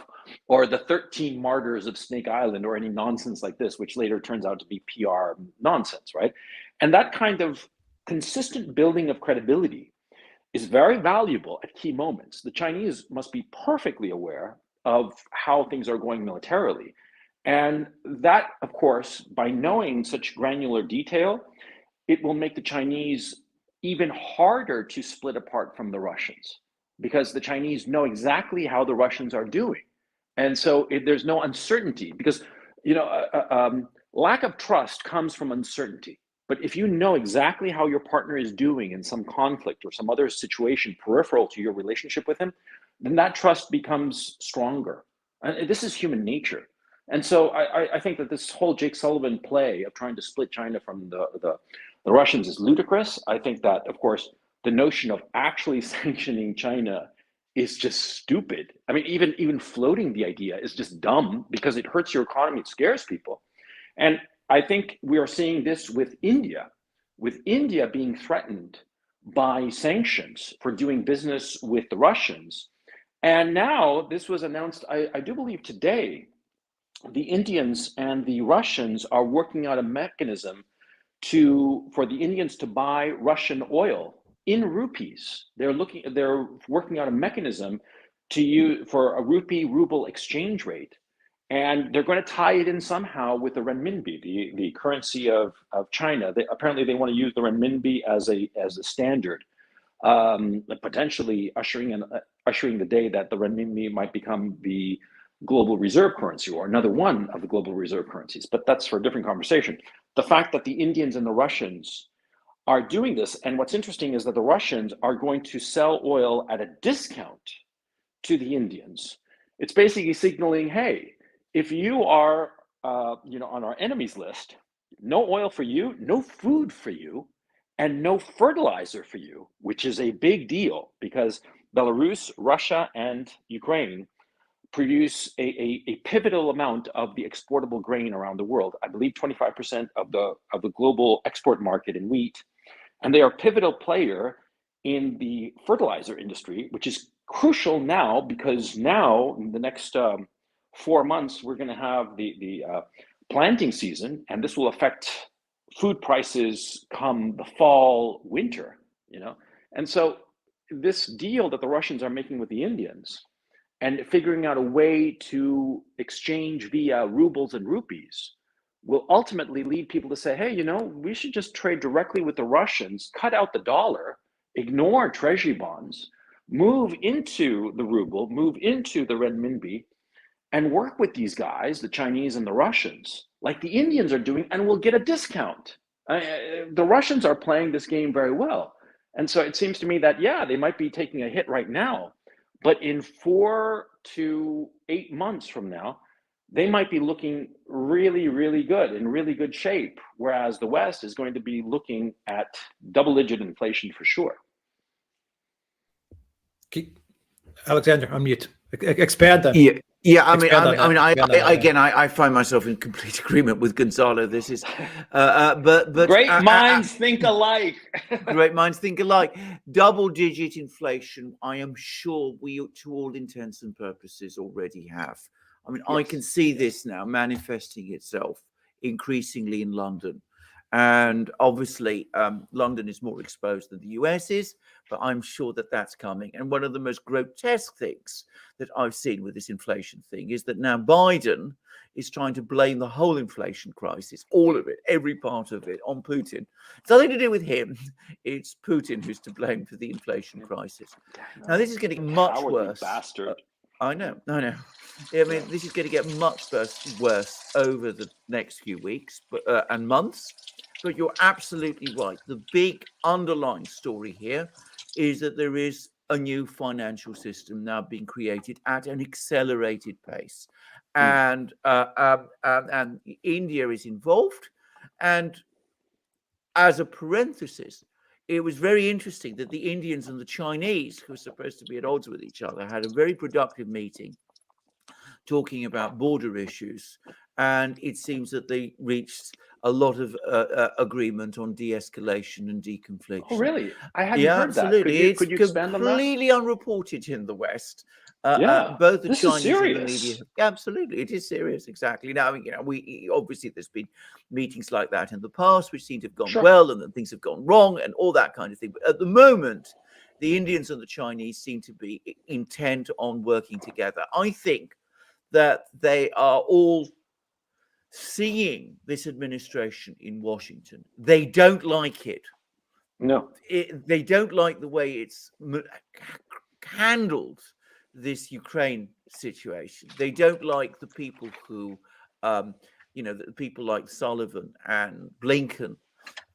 or the 13 martyrs of Snake Island or any nonsense like this, which later turns out to be PR nonsense, right? And that kind of consistent building of credibility is very valuable at key moments. The Chinese must be perfectly aware of how things are going militarily. And that, of course, by knowing such granular detail, it will make the Chinese even harder to split apart from the Russians, because the Chinese know exactly how the Russians are doing. And so there's no uncertainty, because lack of trust comes from uncertainty. But if you know exactly how your partner is doing in some conflict or some other situation peripheral to your relationship with him, then that trust becomes stronger. And this is human nature. And so I think that this whole Jake Sullivan play of trying to split China from the Russians is ludicrous. I think that, of course, the notion of actually sanctioning China is just stupid. I mean, even floating the idea is just dumb, because it hurts your economy, it scares people. And I think we are seeing this with India being threatened by sanctions for doing business with the Russians. And now this was announced, I do believe today, the Indians and the Russians are working out a mechanism for the Indians to buy Russian oil in rupees. They're working out a mechanism for a rupee-ruble exchange rate, and they're going to tie it in somehow with the renminbi, the currency of China. Apparently, they want to use the renminbi as a standard, potentially ushering in ushering the day that the renminbi might become the global reserve currency or another one of the global reserve currencies. But that's for a different conversation. The fact that the Indians and the Russians are doing this, and what's interesting is that the Russians are going to sell oil at a discount to the Indians. It's basically signaling, hey, if you are on our enemies list, no oil for you, no food for you, and no fertilizer for you, which is a big deal because Belarus, Russia, and Ukraine produce a pivotal amount of the exportable grain around the world. I believe 25% of the global export market in wheat, and they are a pivotal player in the fertilizer industry, which is crucial now because now in the next 4 months we're going to have the planting season, and this will affect food prices come the fall, winter. And so this deal that the Russians are making with the Indians and figuring out a way to exchange via rubles and rupees will ultimately lead people to say, hey, we should just trade directly with the Russians, cut out the dollar, ignore treasury bonds, move into the ruble, move into the renminbi, and work with these guys, the Chinese and the Russians, like the Indians are doing, and we'll get a discount. The Russians are playing this game very well. And so it seems to me that, yeah, they might be taking a hit right now, but in 4 to 8 months from now, they might be looking really, really good, in really good shape, whereas the West is going to be looking at double-digit inflation for sure. Alexander, unmute. Expand that. Yeah. I find myself in complete agreement with Gonzalo. This is, but great minds think alike. Great minds think alike. Double-digit inflation, I am sure we, to all intents and purposes, already have. I mean, yes. I can see this now manifesting itself increasingly in London. And obviously, London is more exposed than the US is, but I'm sure that that's coming. And one of the most grotesque things that I've seen with this inflation thing is that now Biden is trying to blame the whole inflation crisis, all of it, every part of it, on Putin. It's nothing to do with him. It's Putin who's to blame for the inflation crisis. Now, this is getting much worse. Bastard. I know. I mean, this is going to get much worse over the next few weeks and months. But you're absolutely right. The big underlying story here is that there is a new financial system now being created at an accelerated pace, and India is involved. And as a parenthesis, it was very interesting that the Indians and the Chinese, who are supposed to be at odds with each other, had a very productive meeting talking about border issues. And it seems that they reached a lot of agreement on de-escalation and deconfliction. Oh, really? I hadn't heard absolutely. That. Could you expand on that? It's completely unreported in the West. Both the Chinese and the media. Absolutely, it is serious. Exactly. Now, we obviously there's been meetings like that in the past, which seem to have gone well, and then things have gone wrong, and all that kind of thing. But at the moment, the Indians and the Chinese seem to be intent on working together. I think that they are all seeing this administration in Washington. They don't like it. No. They don't like the way it's handled this Ukraine situation. They don't like the people who, the people like Sullivan and Blinken,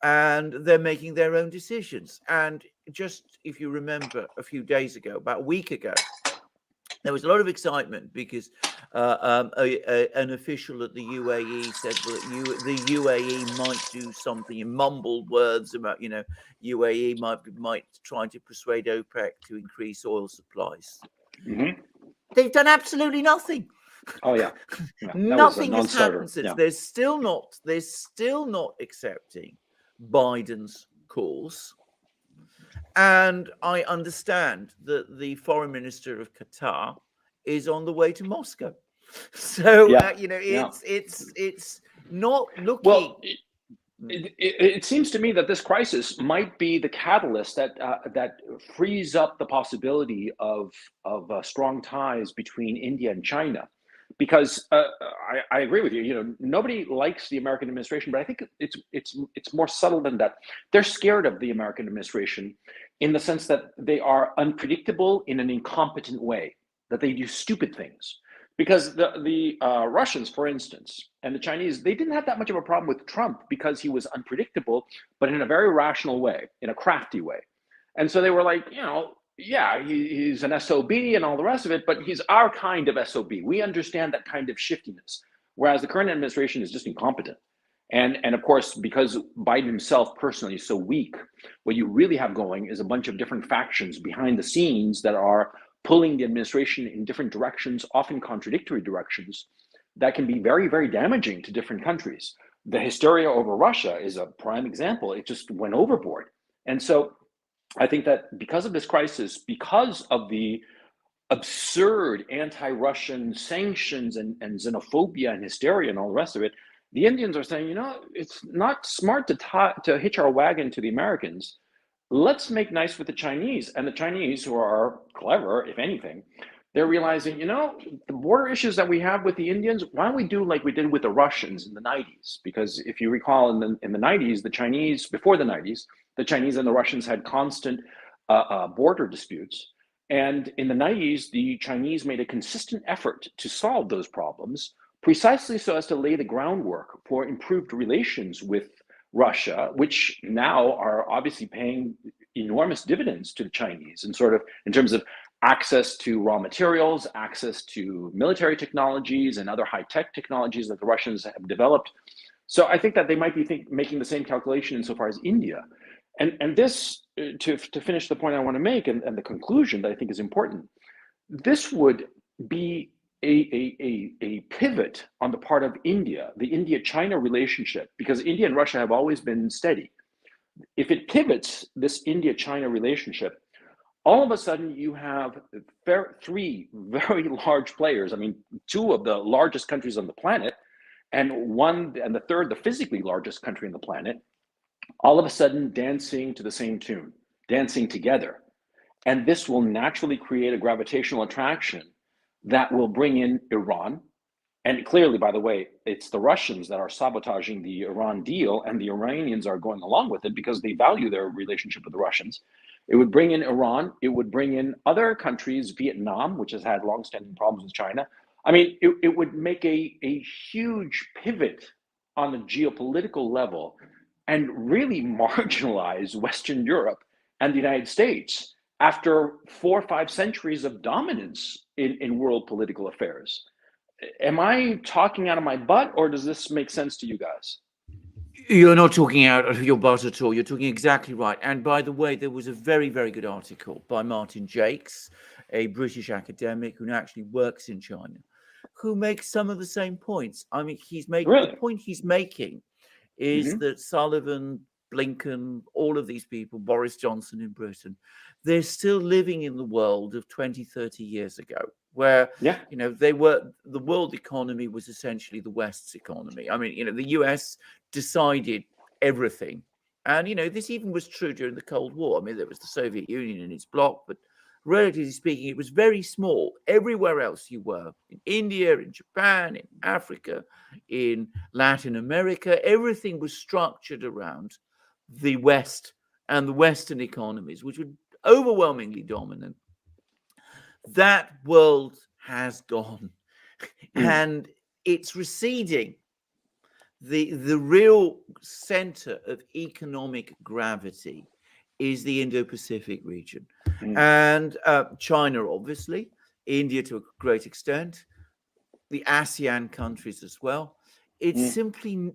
and they're making their own decisions. And just, if you remember, a few days ago, about a week ago, there was a lot of excitement because an official at the UAE said that the UAE might do something in mumbled words about, UAE might try to persuade OPEC to increase oil supplies. Mm-hmm. They've done absolutely nothing. Oh yeah, nothing has happened since. Yeah. They're still not accepting Biden's calls. And I understand that the foreign minister of Qatar is on the way to Moscow. So, it's not looking... Well, it seems to me that this crisis might be the catalyst that frees up the possibility of strong ties between India and China. because I agree with you. You know, nobody likes the American administration, but I think it's more subtle than that. They're scared of the American administration in the sense that they are unpredictable in an incompetent way, that they do stupid things. Because the Russians, for instance, and the Chinese, they didn't have that much of a problem with Trump because he was unpredictable, but in a very rational way, in a crafty way. And so they were like, you know, yeah, he's an SOB and all the rest of it, but he's our kind of SOB. We understand that kind of shiftiness, whereas the current administration is just incompetent. And of course, because Biden himself personally is so weak, what you really have going is a bunch of different factions behind the scenes that are pulling the administration in different directions, often contradictory directions, that can be very, very damaging to different countries. The hysteria over Russia is a prime example. It just went overboard. And so I think that because of this crisis, because of the absurd anti-Russian sanctions and xenophobia and hysteria and all the rest of it, the Indians are saying, you know, it's not smart to hitch our wagon to the Americans. Let's make nice with the Chinese. And the Chinese, who are clever, if anything, they're realizing, you know, the border issues that we have with the Indians, why don't we do like we did with the Russians in the 90s? Because if you recall, in the 90s, the Chinese, before the 90s, the Chinese and the Russians had constant border disputes. And in the 90s, the Chinese made a consistent effort to solve those problems, precisely so as to lay the groundwork for improved relations with Russia, which now are obviously paying enormous dividends to the Chinese, and sort of in terms of access to raw materials, access to military technologies and other high-tech technologies that the Russians have developed. So I think that they might be making the same calculation insofar as India. And this, to finish the point I want to make, and the conclusion that I think is important, this would be a pivot on the part of India, the India-China relationship, because India and Russia have always been steady. If it pivots this India-China relationship, all of a sudden you have three very large players. I mean, two of the largest countries on the planet, and the third, the physically largest country on the planet, all of a sudden dancing to the same tune, dancing together. And this will naturally create a gravitational attraction that will bring in Iran. And clearly, by the way, it's the Russians that are sabotaging the Iran deal, and the Iranians are going along with it because they value their relationship with the Russians. It would bring in Iran. It would bring in other countries, Vietnam, which has had longstanding problems with China. I mean, it would make a huge pivot on the geopolitical level and really marginalize Western Europe and the United States after 4 or 5 centuries of dominance in world political affairs. Am I talking out of my butt, or does this make sense to you guys? You're not talking out of your butt at all. You're talking exactly right. And by the way, there was a very, very good article by Martin Jakes, a British academic who actually works in China, who makes some of the same points. I mean, the point he's making is that Sullivan, Blinken, all of these people, Boris Johnson in Britain, they're still living in the world of 20, 30 years ago, where, you know, the world economy was essentially the West's economy. I mean, you know, the US decided everything. And, you know, this even was true during the Cold War. I mean, there was the Soviet Union and its bloc, but relatively speaking, it was very small. Everywhere else you were, in India, in Japan, in Africa, in Latin America, everything was structured around the West and the Western economies, which were overwhelmingly dominant. That world has gone and it's receding. The real center of economic gravity is the Indo-Pacific region. And China, obviously, India to a great extent, the ASEAN countries as well. It's simply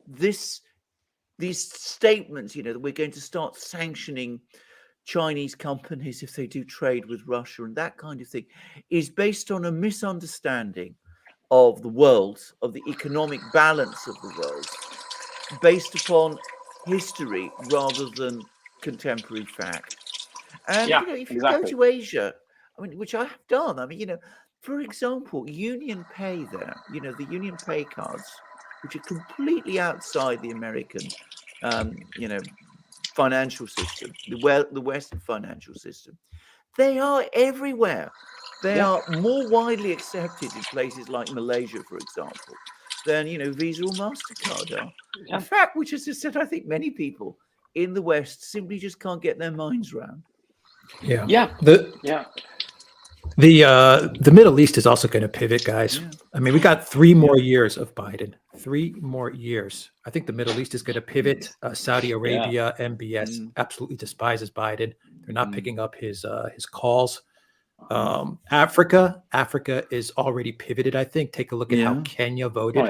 these statements, you know, that we're going to start sanctioning Chinese companies if they do trade with Russia and that kind of thing, is based on a misunderstanding of the world, of the economic balance of the world, based upon history rather than contemporary fact. And you know, if you go to Asia, I mean, which I have done, I mean, you know, for example, Union Pay there, you know, the Union Pay cards, which are completely outside the American, you know, financial system, the Western financial system, they are everywhere. They Yeah. are more widely accepted in places like Malaysia, for example, than Visa or MasterCard are. Yeah. A fact which, as I said, I think many people in the West simply just can't get their minds around. Yeah. Yeah. The Yeah. the Middle East is also going to pivot, guys. Yeah. I mean, we got 3 more years of Biden. 3 more years. I think the Middle East is going to pivot. Saudi Arabia, MBS absolutely despises Biden. They're not picking up his calls. Africa is already pivoted. I think. Take a look at how Kenya voted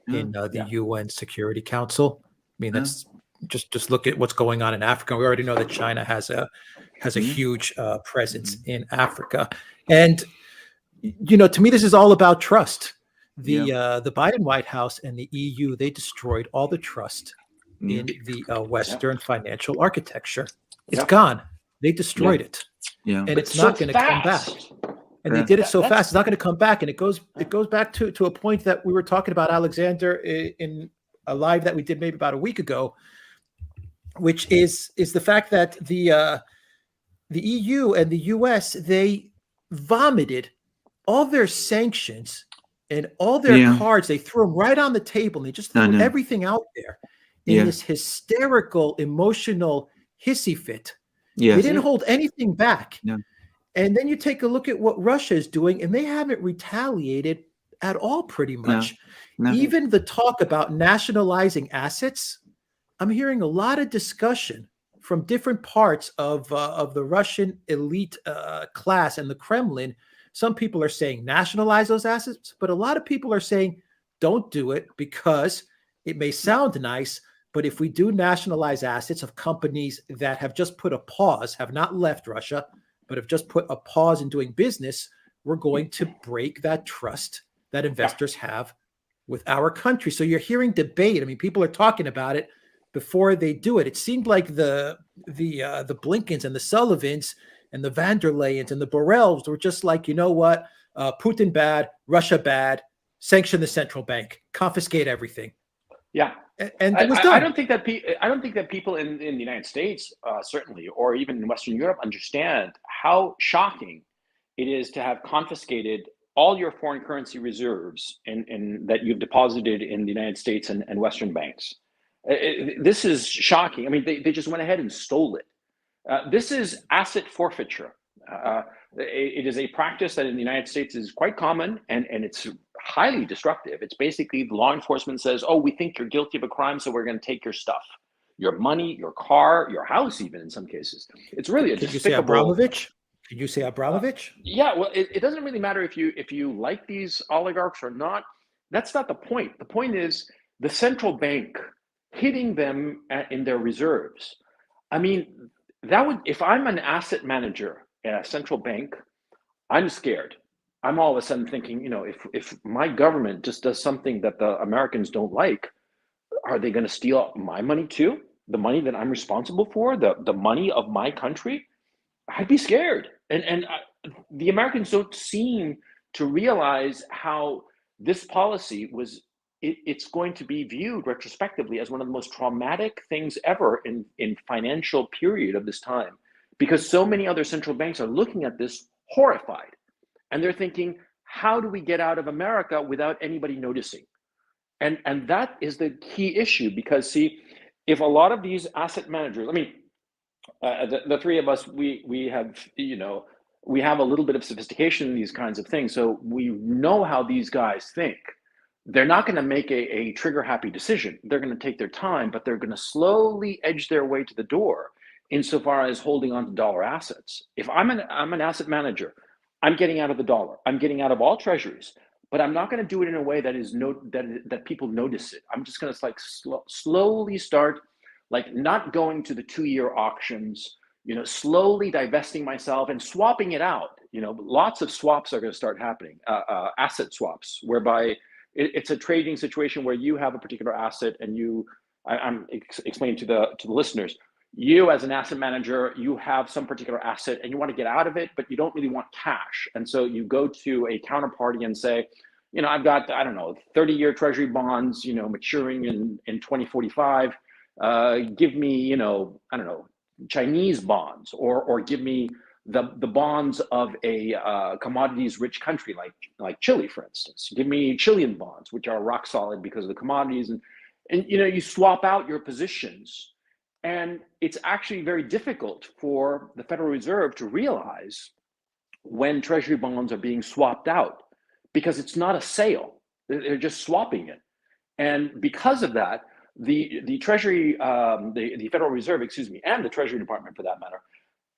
in the UN Security Council. I mean, that's just look at what's going on in Africa. We already know that China has a huge presence in Africa, and to me, this is all about trust. The Biden White House and the EU, they destroyed all the trust in the Western financial architecture. It's gone. They destroyed it, and But it's not going to come back. And they did it so fast; it's not going to come back. And it goes back to a point that we were talking about, Alexander, in a live that we did maybe about a week ago, which is the fact that the EU and the US, they vomited all their sanctions and all their cards. They threw them right on the table, and they just threw everything out there in this hysterical, emotional hissy fit. They didn't hold anything back. And then you take a look at what Russia is doing, and they haven't retaliated at all, pretty much. Even the talk about nationalizing assets, I'm hearing a lot of discussion from different parts of the Russian elite class and the Kremlin. Some people are saying nationalize those assets, but a lot of people are saying don't do it because it may sound nice, but if we do nationalize assets of companies that have just put a pause, have not left Russia, but have just put a pause in doing business, we're going to break that trust that investors have with our country. So you're hearing debate. I mean, people are talking about it before they do it. It seemed like the Blinkens and the Sullivans and the van der Leyens and the Borrells were just like, you know what, Putin bad, Russia bad, sanction the central bank, confiscate everything. Yeah, and it was done. I don't think that people in the United States, certainly, or even in Western Europe, understand how shocking it is to have confiscated all your foreign currency reserves in that you've deposited in the United States and Western banks. This is shocking. I mean, they just went ahead and stole it. This is asset forfeiture. It is a practice that in the United States is quite common, and it's highly destructive. It's basically law enforcement says, oh, we think you're guilty of a crime, so we're going to take your stuff, your money, your car, your house, even in some cases. It's really a Could despicable. You say Abramovich? Could you say Abramovich? Yeah, well, it doesn't really matter if you like these oligarchs or not. That's not the point. The point is the central bank hitting them in their reserves. I mean, that would, if I'm an asset manager at a central bank, I'm scared. I'm all of a sudden thinking, if my government just does something that the Americans don't like, are they going to steal my money too? The money that I'm responsible for, the money of my country? I'd be scared. And the Americans don't seem to realize how this policy was, it's going to be viewed retrospectively as one of the most traumatic things ever in financial period of this time, because so many other central banks are looking at this horrified. And they're thinking, how do we get out of America without anybody noticing? And that is the key issue, because see, if a lot of these asset managers, I mean, the three of us, we have, we have a little bit of sophistication in these kinds of things. So we know how these guys think. They're not going to make a trigger happy decision. They're going to take their time, but they're going to slowly edge their way to the door insofar as holding on to dollar assets. If I'm an asset manager, I'm getting out of the dollar. I'm getting out of all treasuries, but I'm not going to do it in a way that is that people notice it. I'm just going to slowly start, not going to the 2-year auctions, slowly divesting myself and swapping it out. Lots of swaps are going to start happening, asset swaps, whereby it's a trading situation where you have a particular asset and I'm explaining to the listeners. You as an asset manager, you have some particular asset and you want to get out of it, but you don't really want cash. And so you go to a counterparty and say, I've got, 30-year treasury bonds, maturing in 2045. Give me, Chinese bonds, or give me the bonds of a commodities-rich country like Chile, for instance. Give me Chilean bonds, which are rock solid because of the commodities, and you swap out your positions, and it's actually very difficult for the Federal Reserve to realize when Treasury bonds are being swapped out, because it's not a sale; they're just swapping it, and because of that, the Treasury, the Federal Reserve, and the Treasury Department, for that matter,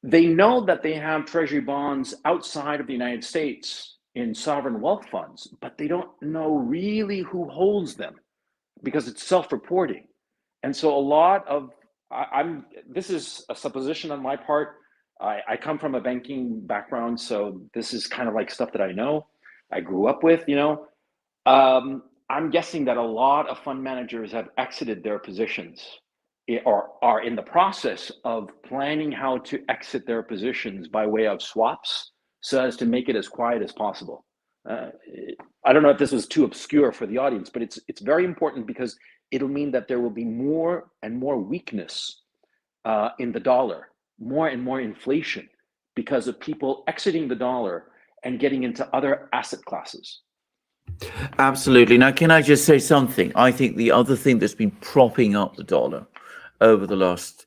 they know that they have Treasury bonds outside of the United States in sovereign wealth funds, but they don't know really who holds them because it's self-reporting. And so a lot of, this is a supposition on my part. I come from a banking background, so this is kind of like stuff that I know, I grew up with, I'm guessing that a lot of fund managers have exited their positions or are in the process of planning how to exit their positions by way of swaps so as to make it as quiet as possible. I don't know if this was too obscure for the audience, but it's very important because it'll mean that there will be more and more weakness in the dollar, more and more inflation because of people exiting the dollar and getting into other asset classes. Absolutely. Now, can I just say something? I think the other thing that's been propping up the dollar over the last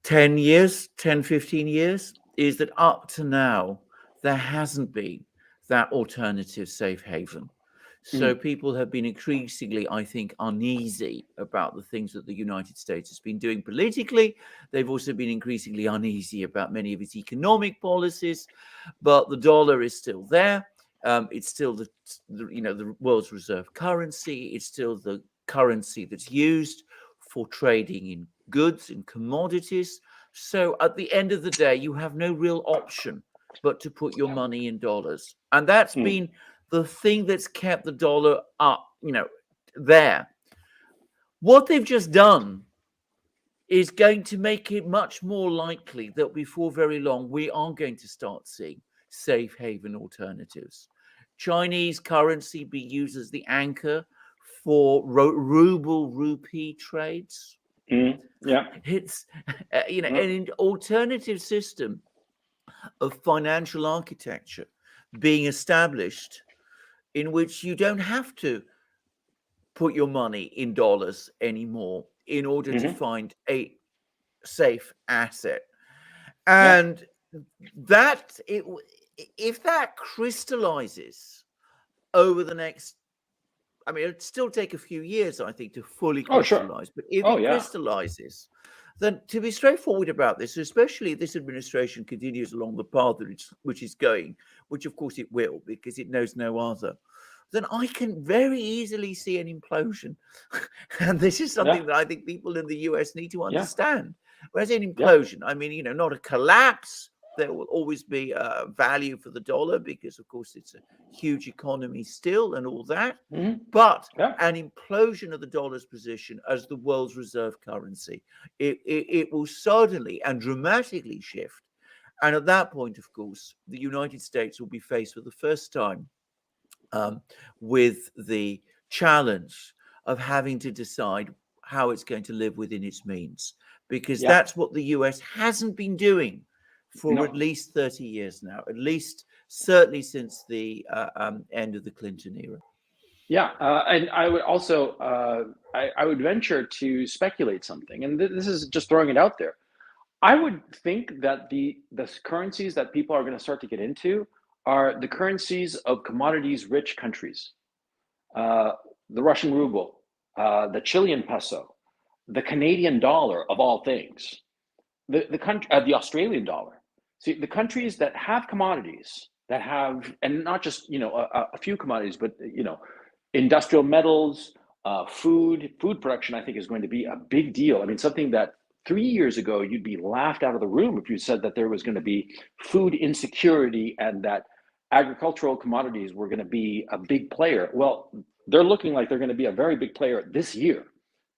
10 years, 10, 15 years, is that up to now, there hasn't been that alternative safe haven. So people have been increasingly, I think, uneasy about the things that the United States has been doing politically. They've also been increasingly uneasy about many of its economic policies, but the dollar is still there. It's still the world's reserve currency. It's still the currency that's used for trading in goods and commodities. So at the end of the day, you have no real option but to put your money in dollars. And that's been the thing that's kept the dollar up, there. What they've just done is going to make it much more likely that before very long, we are going to start seeing safe haven alternatives. Chinese currency be used as the anchor for rupee trades. Yeah, It's an alternative system of financial architecture being established in which you don't have to put your money in dollars anymore in order to find a safe asset. And if that crystallizes over the next, it'd still take a few years, I think, to fully crystallize. But if it crystallizes, then to be straightforward about this, especially if this administration continues along the path which is going, which of course it will, because it knows no other, then I can very easily see an implosion. And this is something that I think people in the US need to understand. Whereas an implosion, not a collapse. There will always be value for the dollar because, of course, it's a huge economy still and all that. But an implosion of the dollar's position as the world's reserve currency, it will certainly and dramatically shift. And at that point, of course, the United States will be faced for the first time with the challenge of having to decide how it's going to live within its means, because that's what the US hasn't been doing for at least 30 years now, certainly since the end of the Clinton era. Yeah, and I would also, I would venture to speculate something, and this is just throwing it out there. I would think that the currencies that people are going to start to get into are the currencies of commodities-rich countries. The Russian ruble, the Chilean peso, the Canadian dollar, of all things, the Australian dollar. See, the countries that have commodities, that have, and not just a few commodities, but industrial metals, food production, I think is going to be a big deal. Something that 3 years ago you'd be laughed out of the room if you said that there was going to be food insecurity and that agricultural commodities were going to be a big player. Well, they're looking like they're going to be a very big player this year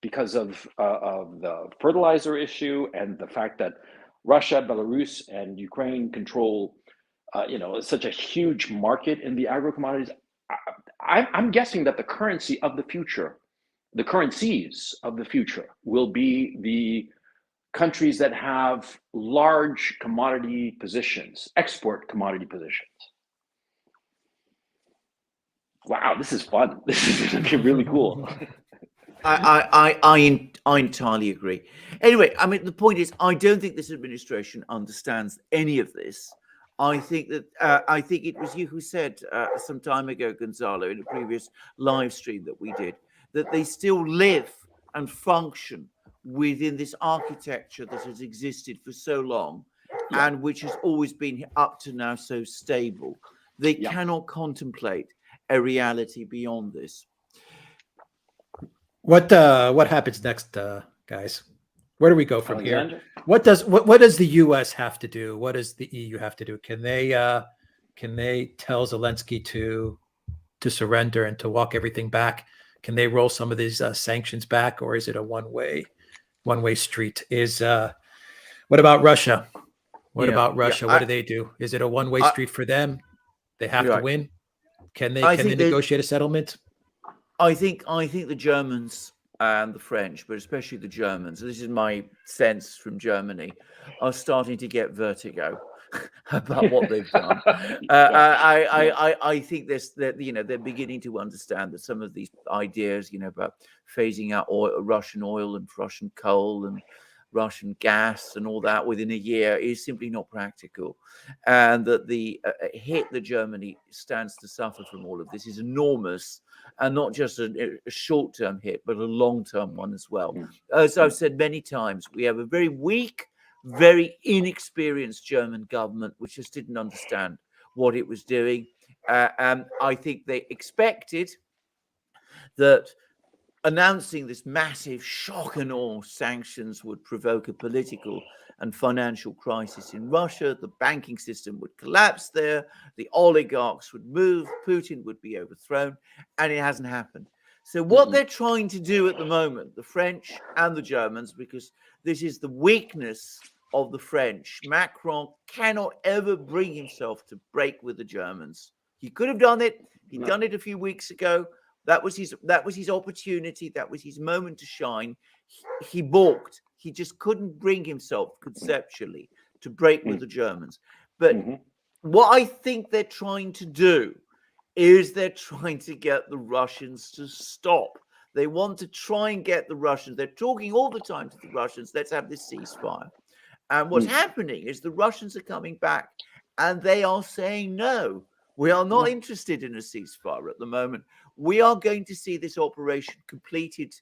because of the fertilizer issue and the fact that Russia, Belarus, and Ukraine control, such a huge market in the agro commodities. I'm guessing that the currency of the future, the currencies of the future, will be the countries that have large commodity positions, export commodity positions. Wow, this is fun. This is going to be really cool. I entirely agree. Anyway, I mean, the point is, I don't think this administration understands any of this. I think that I think it was you who said some time ago, Gonzalo, in a previous live stream that we did, that they still live and function within this architecture that has existed for so long, and which has always been up to now so stable. They cannot contemplate a reality beyond this. What happens next, guys? Where do we go from Alexander? here? What does the U.S. have to do? What does the EU have to do? Can they tell Zelensky to surrender and to walk everything back? Can they roll some of these sanctions back, or is it a one way street? What about Russia? What about Russia? What do they do? Is it a one way street for them? They have to win. Can they negotiate a settlement? I think the Germans and the French, but especially the Germans, this is my sense from Germany, are starting to get vertigo about what they've done. I think they're beginning to understand that some of these ideas, about phasing out Russian oil and Russian coal and Russian gas and all that within a year is simply not practical, and that the hit that Germany stands to suffer from all of this is enormous, and not just a short-term hit, but a long-term one as well. As I've said many times, we have a very weak, very inexperienced German government, which just didn't understand what it was doing. I think they expected that announcing this massive shock and awe sanctions would provoke a political and financial crisis in Russia. The banking system would collapse there. The oligarchs would move. Putin would be overthrown. And it hasn't happened. So what they're trying to do at the moment, the French and the Germans, because this is the weakness of the French, Macron cannot ever bring himself to break with the Germans. He could have done it. He'd done it a few weeks ago. That was his opportunity. That was his moment to shine. He balked. He just couldn't bring himself conceptually to break with the Germans. But what I think they're trying to do is they're trying to get the Russians to stop. They want to try and get the Russians. They're talking all the time to the Russians. Let's have this ceasefire. And what's happening is the Russians are coming back and they are saying, no, we are not interested in a ceasefire at the moment. We are going to see this operation completed.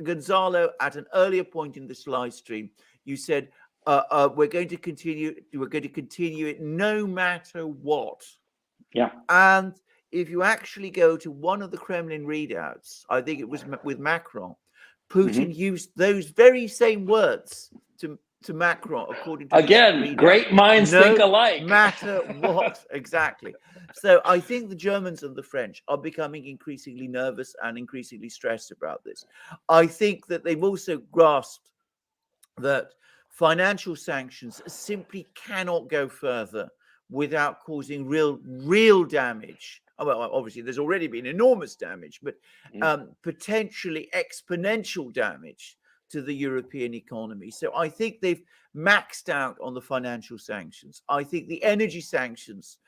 Gonzalo, at an earlier point in this live stream, you said we're going to continue. We're going to continue it no matter what. Yeah. And if you actually go to one of the Kremlin readouts, I think it was with Macron, Putin used those very same words to Macron, according to again, great minds think alike. No matter what, exactly. So I think the Germans and the French are becoming increasingly nervous and increasingly stressed about this. I think that they've also grasped that financial sanctions simply cannot go further without causing real damage. Well, obviously, there's already been enormous damage, but potentially exponential damage to the European economy. So I think they've maxed out on the financial sanctions. I think the energy sanctions,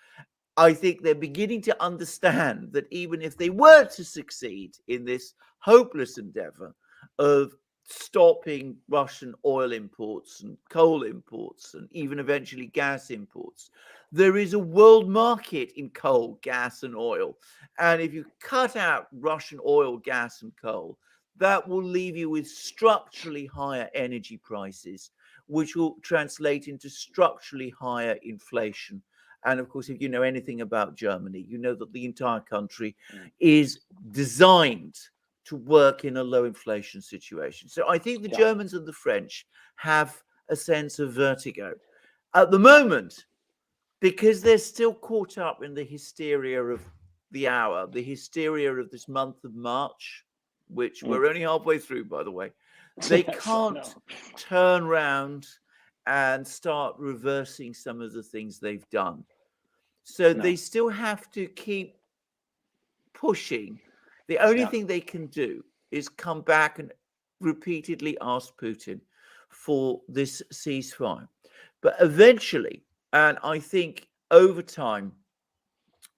I think they're beginning to understand that even if they were to succeed in this hopeless endeavor of stopping Russian oil imports and coal imports and even eventually gas imports, there is a world market in coal, gas, and oil. And if you cut out Russian oil, gas, and coal, that will leave you with structurally higher energy prices, which will translate into structurally higher inflation. And of course, if you know anything about Germany, you know that the entire country is designed to work in a low inflation situation. So I think the Germans and the French have a sense of vertigo at the moment, because they're still caught up in the hysteria of the hour, the hysteria of this month of March, which we're only halfway through, by the way. They can't turn around and start reversing some of the things they've done. So they still have to keep pushing. The only thing they can do is come back and repeatedly asked Putin for this ceasefire. But eventually, and I think over time,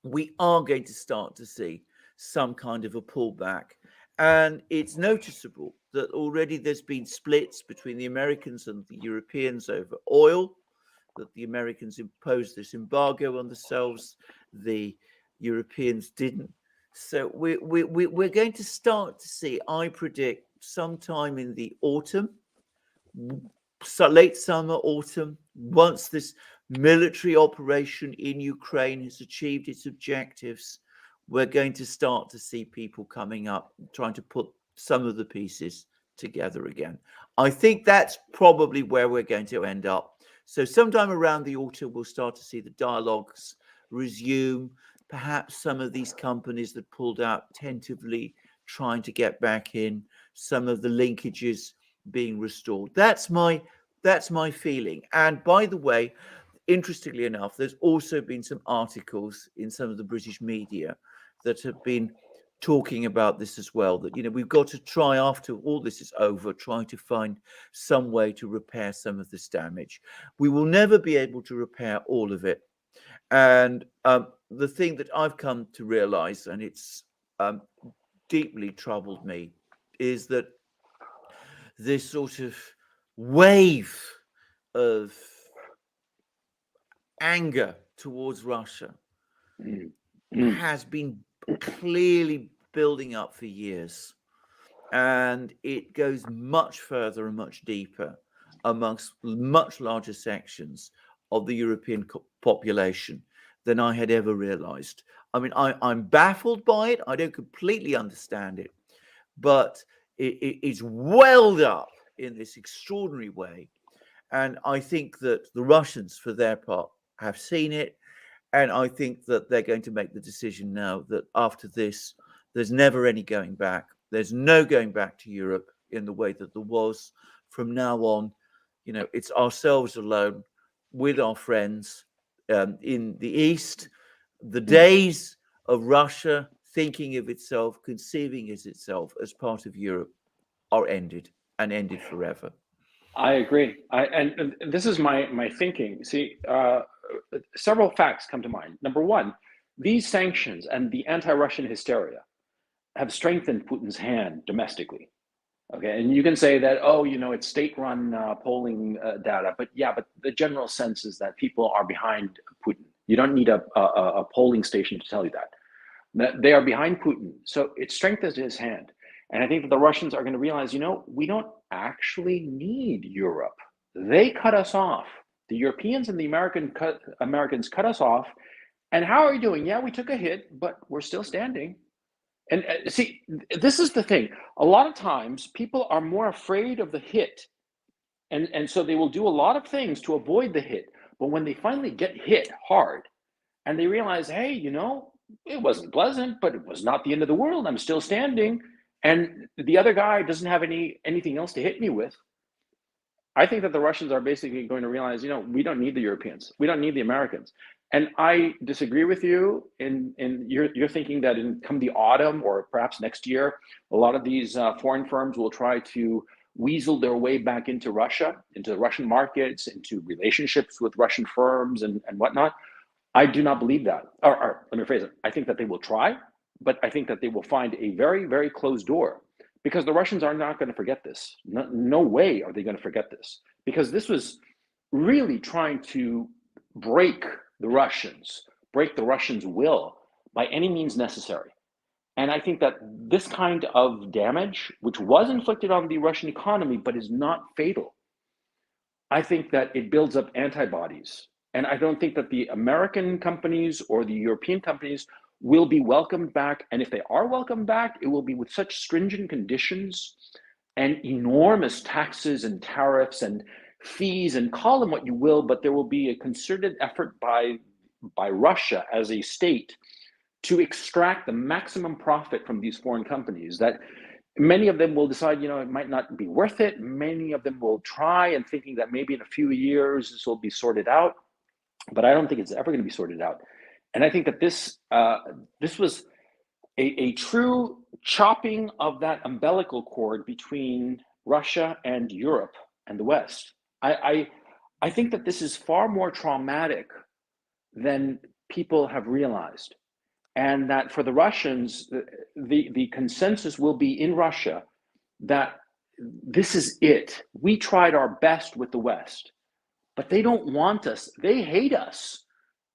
we are going to start to see some kind of a pullback. And it's noticeable that already there's been splits between the Americans and the Europeans over oil, that the Americans imposed this embargo on themselves, the Europeans didn't. So we're going to start to see, I predict, sometime in the autumn, so late summer, autumn, once this military operation in Ukraine has achieved its objectives, we're going to start to see people coming up, trying to put some of the pieces together again. I think that's probably where we're going to end up. So sometime around the autumn, we'll start to see the dialogues resume. Perhaps some of these companies that pulled out tentatively trying to get back in, some of the linkages being restored. That's my feeling. And by the way, interestingly enough, there's also been some articles in some of the British media that have been talking about this as well, that, you know, we've got to try, after all this is over, trying to find some way to repair some of this damage. We will never be able to repair all of it. And the thing that I've come to realize, and it's deeply troubled me, is that this sort of wave of anger towards Russia has been clearly building up for years, and it goes much further and much deeper amongst much larger sections of the European population than I had ever realized. I mean, I'm baffled by it. I don't completely understand it, but it's welled up in this extraordinary way. And I think that the Russians, for their part, have seen it. And I think that they're going to make the decision now that after this, there's never any going back. There's no going back to Europe in the way that there was. From now on, you know, it's ourselves alone with our friends in the East. The days of Russia thinking of itself, conceiving as itself as part of Europe are ended, and ended forever. I agree. And this is my thinking. See, several facts come to mind. Number one, these sanctions and the anti-Russian hysteria have strengthened Putin's hand domestically. Okay, and you can say that, oh, you know, it's state-run polling data, but yeah, but the general sense is that people are behind Putin. You don't need a polling station to tell you that they are behind Putin. So it strengthens his hand. And I think that the Russians are going to realize, you know, we don't actually need Europe. They cut us off. The Europeans and the Americans cut us off. And how are we doing? Yeah, we took a hit, but we're still standing. And see, this is the thing. A lot of times people are more afraid of the hit. And so they will do a lot of things to avoid the hit. But when they finally get hit hard and they realize, hey, you know, it wasn't pleasant, but it was not the end of the world. I'm still standing. And the other guy doesn't have anything else to hit me with. I think that the Russians are basically going to realize, you know, we don't need the Europeans. We don't need the Americans. And I disagree with you in you're thinking that come the autumn or perhaps next year, a lot of these foreign firms will try to weasel their way back into Russia, into the Russian markets, into relationships with Russian firms and whatnot. I do not believe that. Or let me phrase it. I think that they will try, but I think that they will find a very, very closed door, because the Russians are not going to forget this. No way are they going to forget this, because this was really trying to break the Russians' will by any means necessary. And I think that this kind of damage, which was inflicted on the Russian economy, but is not fatal, I think that it builds up antibodies. And I don't think that the American companies or the European companies will be welcomed back. And if they are welcomed back, it will be with such stringent conditions and enormous taxes and tariffs and fees, and call them what you will, but there will be a concerted effort by Russia as a state to extract the maximum profit from these foreign companies. That many of them will decide, you know, it might not be worth it. Many of them will try and thinking that maybe in a few years this will be sorted out, but I don't think it's ever going to be sorted out. And I think that this was a true chopping of that umbilical cord between Russia and Europe and the West. I think that this is far more traumatic than people have realized, and that for the Russians, the consensus will be in Russia that this is it. We tried our best with the West, but they don't want us. They hate us.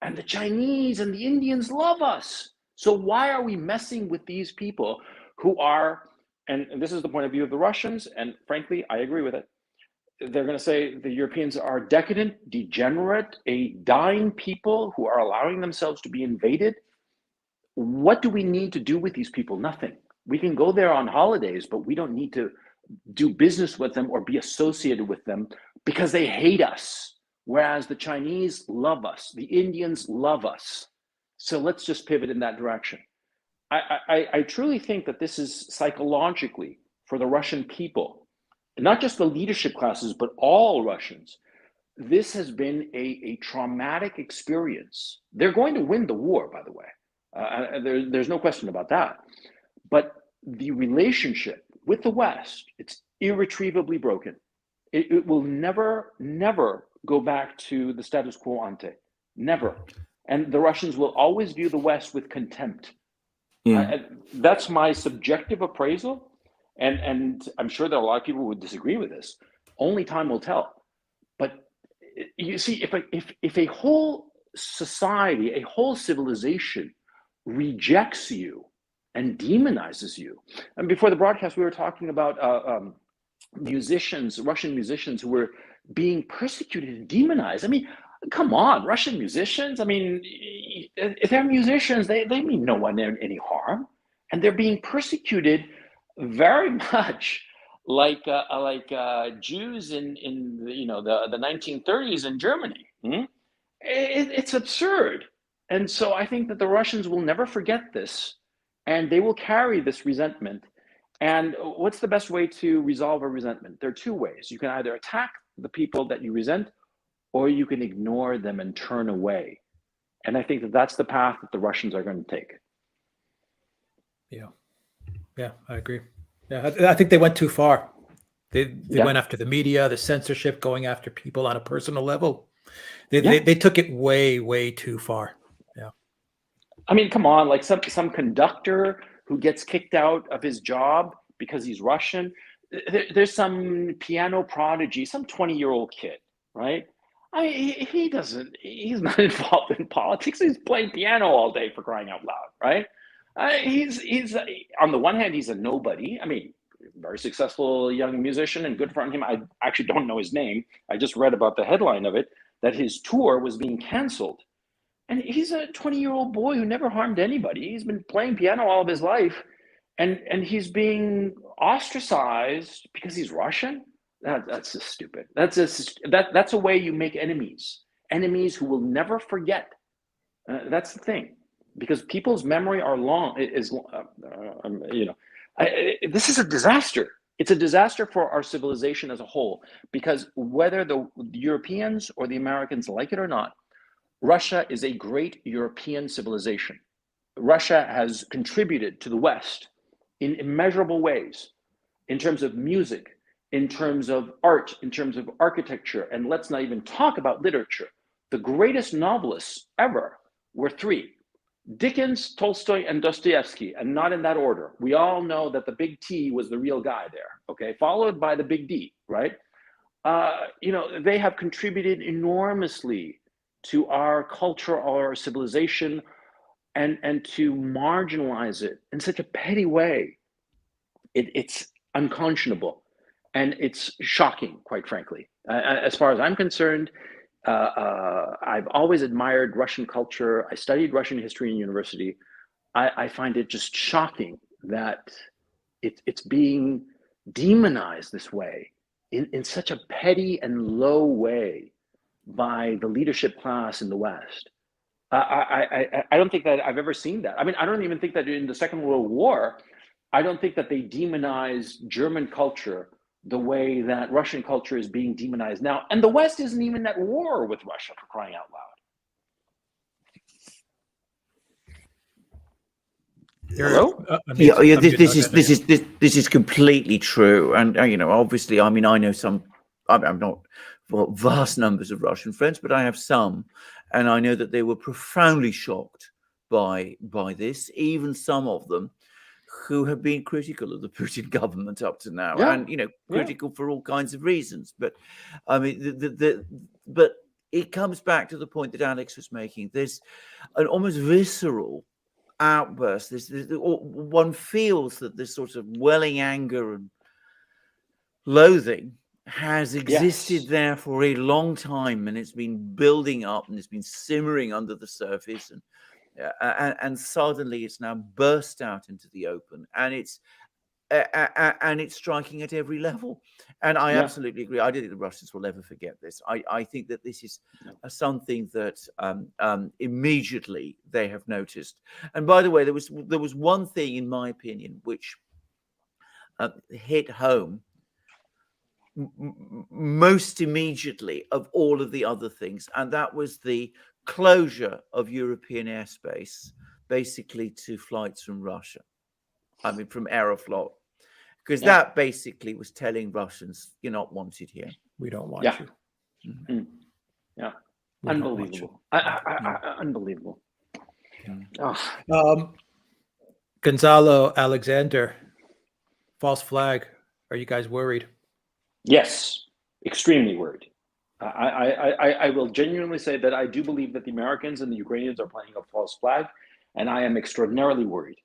And the Chinese and the Indians love us. So why are we messing with these people who are, and this is the point of view of the Russians, and frankly, I agree with it. They're going to say the Europeans are decadent, degenerate, a dying people who are allowing themselves to be invaded. What do we need to do with these people? Nothing. We can go there on holidays, but we don't need to do business with them or be associated with them because they hate us. Whereas the Chinese love us, the Indians love us. So let's just pivot in that direction. I truly think that this is psychologically for the Russian people, not just the leadership classes, but all Russians. This has been a traumatic experience. They're going to win the war, by the way. There's no question about that. But the relationship with the West, it's irretrievably broken. It will never, never go back to the status quo ante. Never. And the Russians will always view the West with contempt. Yeah. That's my subjective appraisal. And I'm sure that a lot of people would disagree with this. Only time will tell. But you see, if a whole society, a whole civilization rejects you and demonizes you, and before the broadcast, we were talking about musicians, Russian musicians who were being persecuted and demonized. I mean, come on, Russian musicians. I mean, if they're musicians, they mean no one any harm, and they're being persecuted very much like Jews in the 1930s in Germany. It's absurd, and so I think that the Russians will never forget this, and they will carry this resentment. And what's the best way to resolve a resentment? There are two ways. You can either attack the people that you resent, or you can ignore them and turn away. And I think that that's the path that the Russians are going to take. Yeah, I agree. Yeah, I think they went too far. They went after the media, the censorship, going after people on a personal level. They took it way, way too far. Yeah. I mean, come on, like some conductor who gets kicked out of his job because he's Russian. There's some piano prodigy, some 20-year-old kid, right? He's not involved in politics. He's playing piano all day, for crying out loud, right? He's on the one hand, he's a nobody. I mean, very successful young musician and good for him. I actually don't know his name. I just read about the headline of it, that his tour was being canceled. And he's a 20-year-old boy who never harmed anybody. He's been playing piano all of his life, and he's being ostracized because he's Russian. That's just stupid. That's a way you make enemies who will never forget. That's the thing, because people's memory are long. This is a disaster. It's a disaster for our civilization as a whole, because whether the Europeans or the Americans like it or not, Russia is a great European civilization. Russia has contributed to the West in immeasurable ways, in terms of music, in terms of art, in terms of architecture, and let's not even talk about literature. The greatest novelists ever were three: Dickens, Tolstoy, and Dostoevsky, and not in that order. We all know that the big T was the real guy there, okay? Followed by the big D, right? They have contributed enormously to our culture, our civilization, and to marginalize it in such a petty way. It's unconscionable, and it's shocking, quite frankly. As far as I'm concerned, I've always admired Russian culture. I studied Russian history in university. I find it just shocking that it's being demonized this way, in such a petty and low way, by the leadership class in the West. I don't think that I've ever seen that. I mean, I don't even think that in the Second World War, I don't think that they demonized German culture the way that Russian culture is being demonized now. And the West isn't even at war with Russia, for crying out loud. Hello? Yeah. This is completely true, and obviously, I mean, I know some. I'm not vast numbers of Russian friends, but I have some, and I know that they were profoundly shocked by this. Even some of them who have been critical of the Putin government up to now, and critical for all kinds of reasons. But I mean, but it comes back to the point that Alex was making. There's an almost visceral outburst. One feels that this sort of welling anger and loathing has existed there for a long time, and it's been building up, and it's been simmering under the surface, and suddenly it's now burst out into the open, and it's striking at every level. And I absolutely agree. I don't think the Russians will ever forget this. I think that this is something that immediately they have noticed. And by the way, there was one thing, in my opinion, which hit home most immediately of all of the other things, and that was the closure of European airspace, basically to flights from Russia. I mean, from Aeroflot, because that basically was telling Russians, you're not wanted here. We don't want you. Mm-hmm. Yeah, unbelievable. Unbelievable. Gonzalo, Alexander, false flag. Are you guys worried? Yes, extremely worried. I will genuinely say that I do believe that the Americans and the Ukrainians are playing a false flag, and I am extraordinarily worried.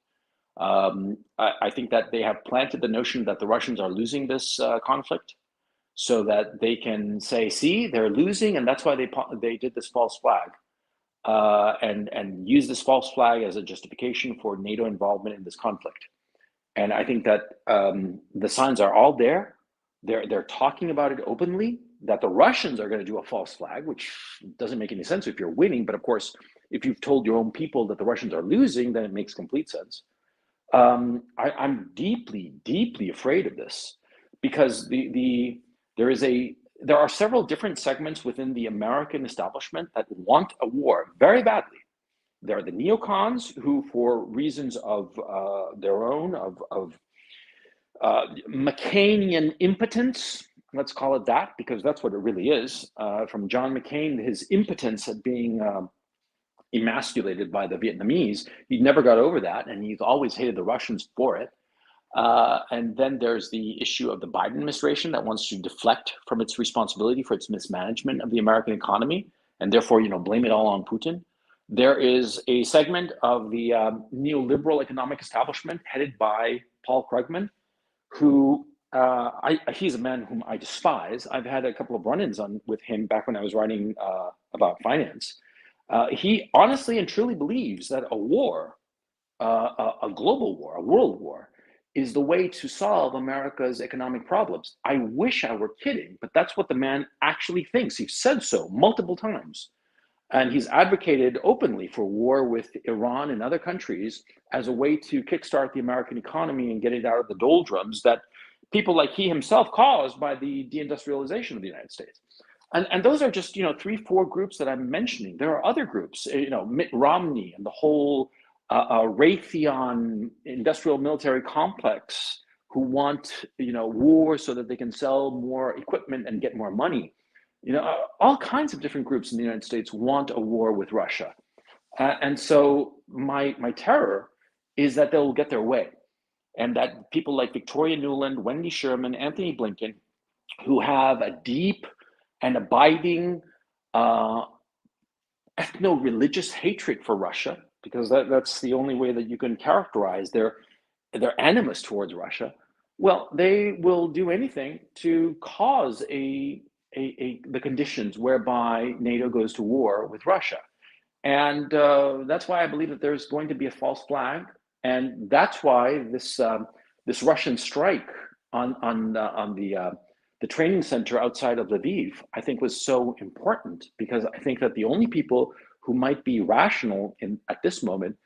I think that they have planted the notion that the Russians are losing this conflict, so that they can say, "See, they're losing, and that's why they did this false flag," and use this false flag as a justification for NATO involvement in this conflict. And I think that the signs are all there. They're talking about it openly, that the Russians are going to do a false flag, which doesn't make any sense if you're winning. But of course, if you've told your own people that the Russians are losing, then it makes complete sense. I'm deeply, deeply afraid of this, because there are several different segments within the American establishment that want a war very badly. There are the neocons who, for reasons of their own, of McCainian impotence, let's call it that, because that's what it really is, from John McCain, his impotence at being emasculated by the Vietnamese. He never got over that, and he's always hated the Russians for it. And then there's the issue of the Biden administration that wants to deflect from its responsibility for its mismanagement of the American economy, and therefore, blame it all on Putin. There is a segment of the neoliberal economic establishment headed by Paul Krugman, who he's a man whom I despise. I've had a couple of run-ins with him back when I was writing about finance. He honestly and truly believes that a war, a global war, a world war, is the way to solve America's economic problems. I wish I were kidding, but that's what the man actually thinks. He's said so multiple times. And he's advocated openly for war with Iran and other countries as a way to kickstart the American economy and get it out of the doldrums that people like he himself caused by the deindustrialization of the United States. And those are just 3-4 groups that I'm mentioning. There are other groups, Mitt Romney and the whole Raytheon industrial military complex, who want war so that they can sell more equipment and get more money. All kinds of different groups in the United States want a war with Russia. And so my terror is that they'll get their way, and that people like Victoria Nuland, Wendy Sherman, Anthony Blinken, who have a deep and abiding ethno-religious hatred for Russia, because that's the only way that you can characterize their animus towards Russia, well, they will do anything to cause the conditions whereby NATO goes to war with Russia. And that's why I believe that there's going to be a false flag. And that's why this Russian strike on the training center outside of Lviv, I think, was so important, because I think that the only people who might be rational at this moment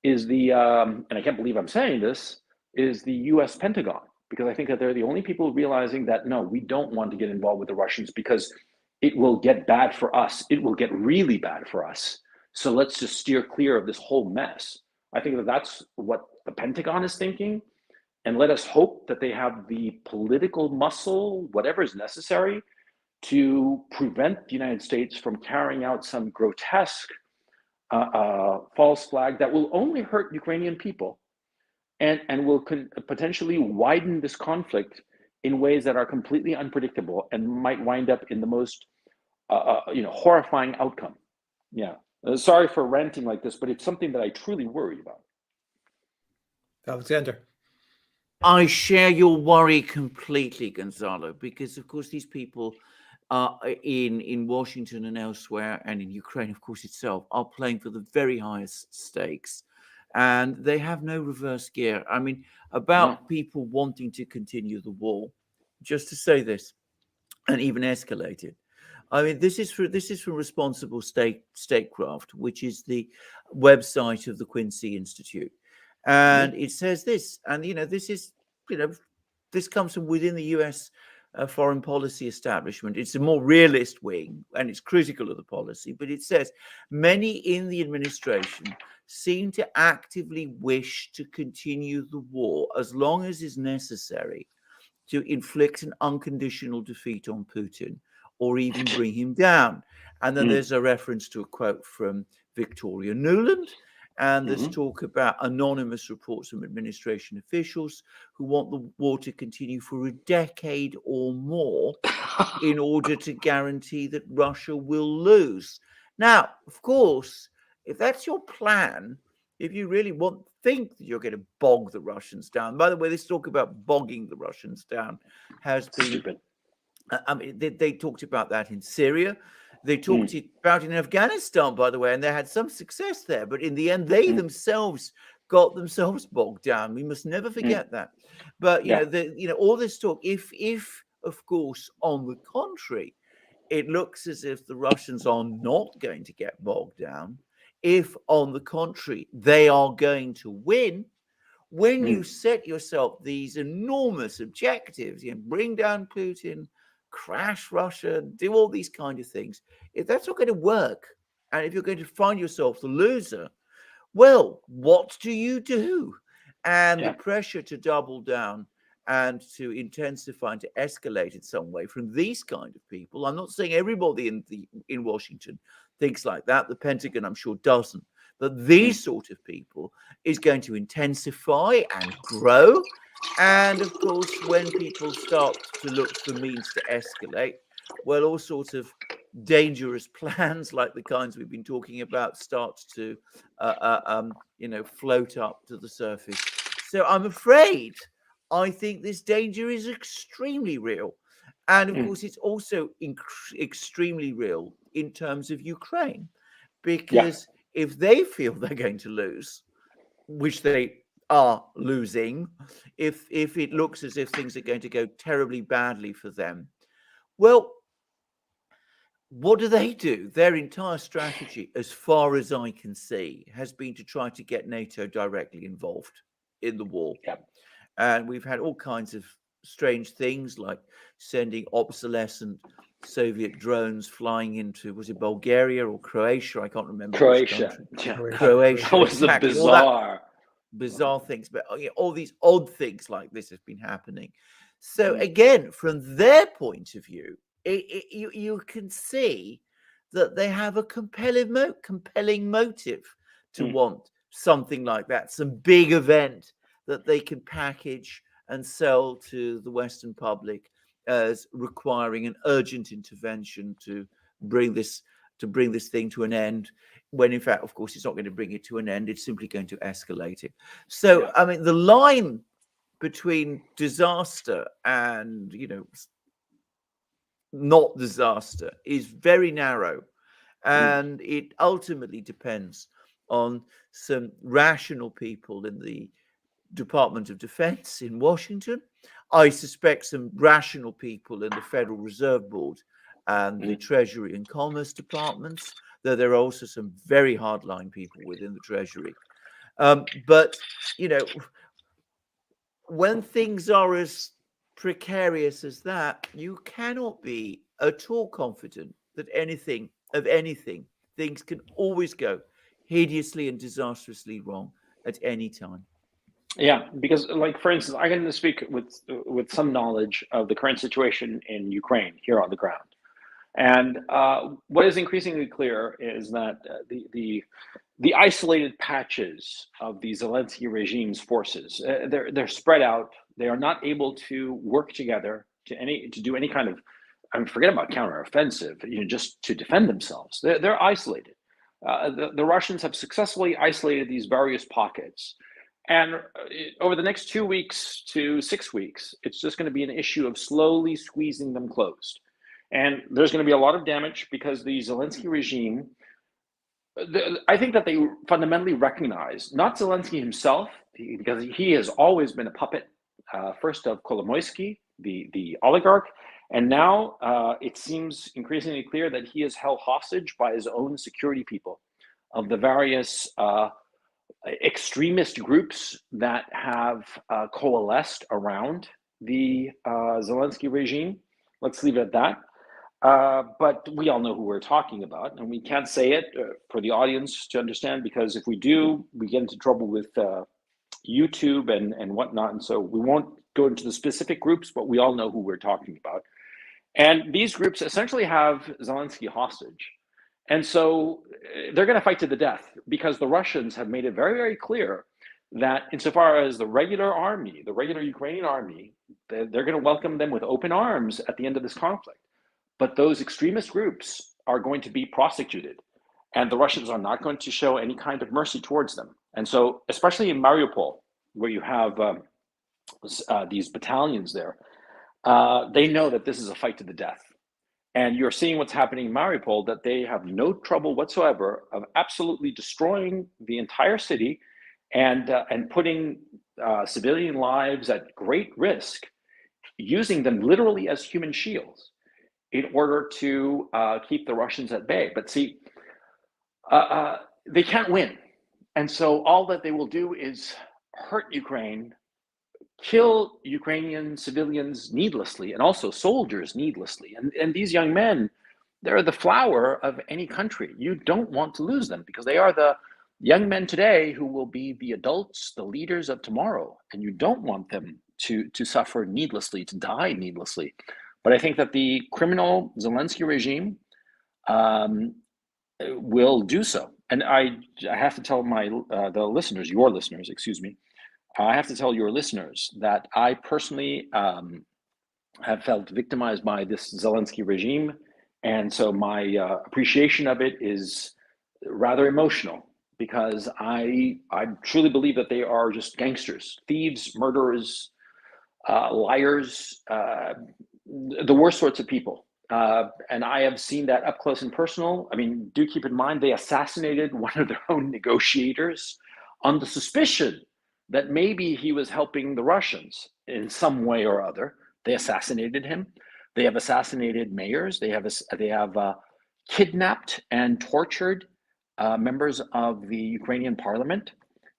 is and I can't believe I'm saying this, is the US Pentagon, because I think that they're the only people realizing that, no, we don't want to get involved with the Russians because it will get bad for us. It will get really bad for us. So let's just steer clear of this whole mess. I think that that's what the Pentagon is thinking, and let us hope that they have the political muscle, whatever is necessary, to prevent the United States from carrying out some grotesque false flag that will only hurt Ukrainian people and will potentially widen this conflict in ways that are completely unpredictable and might wind up in the most horrifying outcome. Yeah. Sorry for ranting like this, but it's something that I truly worry about. Alexander. I share your worry completely, Gonzalo, because of course these people in Washington and elsewhere, and in Ukraine, of course, itself, are playing for the very highest stakes, and they have no reverse gear. I mean, about people wanting to continue the war, just to say this, and even escalate it. I mean, this is from Responsible Statecraft, which is the website of the Quincy Institute, and it says this, and this comes from within the U.S. Foreign policy establishment. It's a more realist wing, and it's critical of the policy, but it says many in the administration seem to actively wish to continue the war as long as is necessary to inflict an unconditional defeat on Putin or even bring him down. And then there's a reference to a quote from Victoria Nuland. And there's talk about anonymous reports from administration officials who want the war to continue for a decade or more in order to guarantee that Russia will lose. Now, of course, if that's your plan, if you really think that you're going to bog the Russians down, by the way, this talk about bogging the Russians down has been stupid. I mean, they talked about that in Syria. They talked about it in Afghanistan, by the way, and they had some success there. But in the end, they themselves got themselves bogged down. We must never forget that. But all this talk, if of course, on the contrary, it looks as if the Russians are not going to get bogged down. If, on the contrary, they are going to win, when you set yourself these enormous objectives, bring down Putin, crash Russia, do all these kind of things, if that's not going to work, and if you're going to find yourself the loser, well, what do you do? And the pressure to double down and to intensify and to escalate in some way from these kind of people. I'm not saying everybody in Washington thinks like that. The Pentagon, I'm sure, doesn't. But these sort of people is going to intensify and grow. And of course, when people start to look for means to escalate, well, all sorts of dangerous plans like the kinds we've been talking about start to, float up to the surface. So I'm afraid I think this danger is extremely real. And of course, it's also extremely real in terms of Ukraine, because if they feel they're going to lose, which they are losing, if it looks as if things are going to go terribly badly for them, well, what do? Their entire strategy, as far as I can see, has been to try to get NATO directly involved in the war. And we've had all kinds of strange things, like sending obsolescent Soviet drones flying into, was it Bulgaria or Croatia? I can't remember. Croatia. Croatia. That was the bizarre things, but all these odd things like this have been happening. So again, from their point of view, you can see that they have a compelling motive to want something like that, some big event that they can package and sell to the Western public as requiring an urgent intervention to bring this thing to an end, when in fact, of course, it's not going to bring it to an end. It's simply going to escalate it. So, I mean, the line between disaster and, not disaster is very narrow. And it ultimately depends on some rational people in the Department of Defense in Washington. I suspect some rational people in the Federal Reserve Board and the Treasury and Commerce departments, though there are also some very hardline people within the Treasury. But, when things are as precarious as that, you cannot be at all confident that things can always go hideously and disastrously wrong at any time. Yeah, because like for instance, I can speak with some knowledge of the current situation in Ukraine here on the ground. And what is increasingly clear is that the isolated patches of the Zelensky regime's forces, they're spread out. They are not able to work together to do any kind of, I mean, forget about counteroffensive, just to defend themselves. They're isolated. The Russians have successfully isolated these various pockets. And over the next 2 weeks to 6 weeks, it's just going to be an issue of slowly squeezing them closed. And there's going to be a lot of damage because the Zelensky regime, I think that they fundamentally recognize, not Zelensky himself, because he has always been a puppet, first of Kolomoisky, the oligarch, and now it seems increasingly clear that he is held hostage by his own security people of the various extremist groups that have coalesced around the Zelensky regime. Let's leave it at that. But we all know who we're talking about, and we can't say it for the audience to understand, because if we do, we get into trouble with YouTube and whatnot. And so we won't go into the specific groups, but we all know who we're talking about. And these groups essentially have Zelensky hostage. And so they're going to fight to the death, because the Russians have made it very, very clear that insofar as the regular army, the regular Ukrainian army, they're going to welcome them with open arms at the end of this conflict. But those extremist groups are going to be prosecuted, and the Russians are not going to show any kind of mercy towards them. And so, especially in Mariupol, where you have these battalions there, they know that this is a fight to the death. And you're seeing what's happening in Mariupol, that they have no trouble whatsoever of absolutely destroying the entire city and putting civilian lives at great risk, using them literally as human shields in order to keep the Russians at bay. But see, they can't win. And so all that they will do is hurt Ukraine, kill Ukrainian civilians needlessly, and also soldiers needlessly. And these young men, they're the flower of any country. You don't want to lose them, because they are the young men today who will be the adults, the leaders of tomorrow. And you don't want them to suffer needlessly, to die needlessly. But I think that the criminal Zelensky regime will do so. And I have to tell the listeners, your listeners, excuse me, I have to tell your listeners that I personally have felt victimized by this Zelensky regime. And so my appreciation of it is rather emotional, because I truly believe that they are just gangsters, thieves, murderers, liars, the worst sorts of people. And I have seen that up close and personal. I mean, do keep in mind, they assassinated one of their own negotiators on the suspicion that maybe he was helping the Russians in some way or other. They assassinated him. They have assassinated mayors. They have kidnapped and tortured members of the Ukrainian parliament.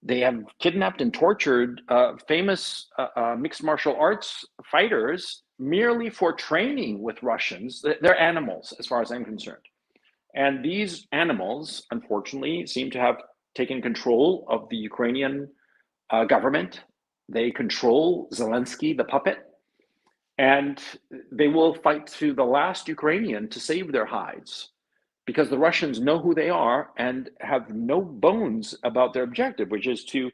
They have kidnapped and tortured famous mixed martial arts fighters merely for training with Russians. They're animals, as far as I'm concerned. And these animals, unfortunately, seem to have taken control of the Ukrainian government. They control Zelensky, the puppet, and they will fight to the last Ukrainian to save their hides, because the Russians know who they are and have no bones about their objective, which is to,